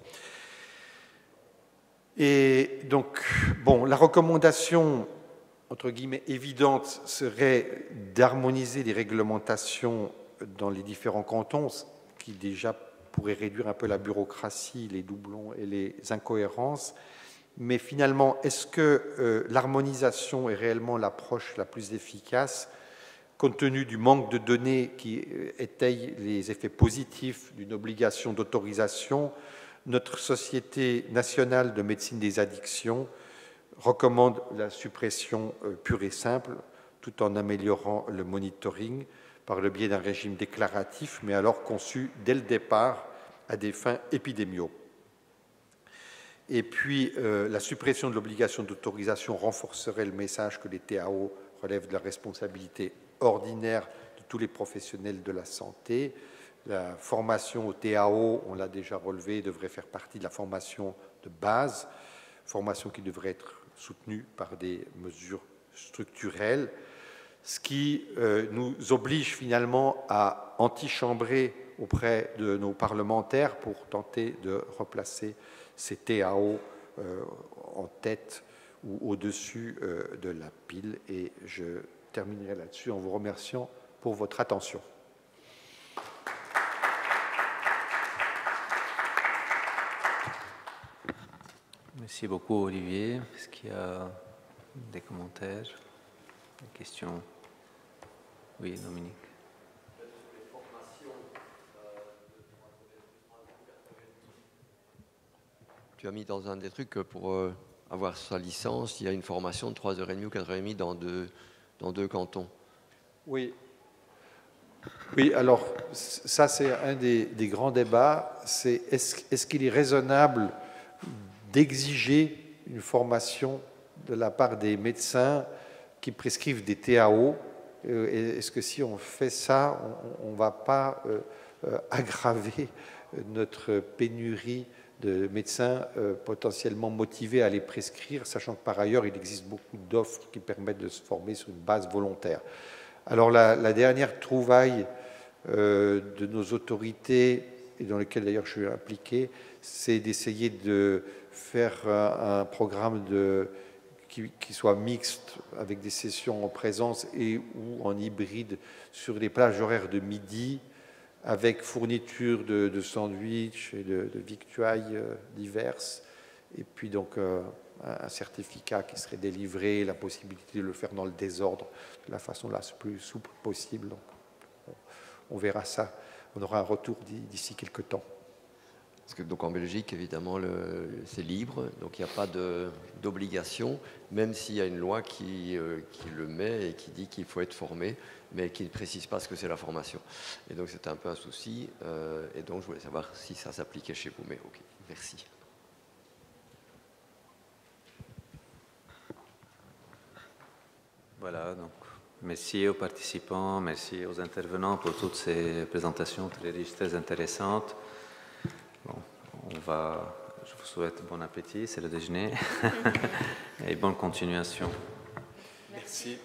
Et donc, bon, la recommandation, entre guillemets, évidente serait d'harmoniser les réglementations dans les différents cantons, ce qui déjà pourrait réduire un peu la bureaucratie, les doublons et les incohérences. Mais finalement, est-ce que l'harmonisation est réellement l'approche la plus efficace, compte tenu du manque de données qui étaye les effets positifs d'une obligation d'autorisation? Notre Société nationale de médecine des addictions recommande la suppression pure et simple, tout en améliorant le monitoring par le biais d'un régime déclaratif, mais alors conçu dès le départ à des fins épidémiaux. Et puis, la suppression de l'obligation d'autorisation renforcerait le message que les TAO relèvent de la responsabilité ordinaire de tous les professionnels de la santé. La formation au TAO, on l'a déjà relevé, devrait faire partie de la formation de base, formation qui devrait être soutenue par des mesures structurelles, ce qui nous oblige finalement à antichambrer auprès de nos parlementaires pour tenter de replacer ces TAO en tête ou au-dessus de la pile. Et je terminerai là-dessus en vous remerciant pour votre attention. Merci beaucoup, Olivier. Est-ce qu'il y a des commentaires, des questions? Oui, Dominique. Tu as mis dans un des trucs que pour avoir sa licence, il y a une formation de 3h30 ou 4h30 dans deux cantons. Oui. Oui, alors ça c'est un des grands débats, c'est est-ce qu'il est raisonnable d'exiger une formation de la part des médecins qui prescrivent des TAO? Est-ce que si on fait ça, on ne va pas aggraver notre pénurie de médecins potentiellement motivés à les prescrire, sachant que par ailleurs, il existe beaucoup d'offres qui permettent de se former sur une base volontaire. Alors la dernière trouvaille de nos autorités, et dans laquelle d'ailleurs je suis impliqué, c'est d'essayer de faire un programme qui soit mixte, avec des sessions en présence et ou en hybride sur les plages horaires de midi, avec fourniture de sandwichs et de victuailles diverses, et puis donc un certificat qui serait délivré, la possibilité de le faire dans le désordre, de la façon la plus souple possible. Donc, on verra ça, on aura un retour d'ici quelques temps. Parce que, donc en Belgique, évidemment, c'est libre, donc il n'y a pas d'obligation, même s'il y a une loi qui le met et qui dit qu'il faut être formé, mais qui ne précise pas ce que c'est la formation. Et donc c'était un peu un souci, et donc je voulais savoir si ça s'appliquait chez vous, mais ok, merci. Voilà, donc merci aux participants, merci aux intervenants pour toutes ces présentations très riches, très intéressantes. Bon, je vous souhaite bon appétit, c'est le déjeuner, et bonne continuation. Merci.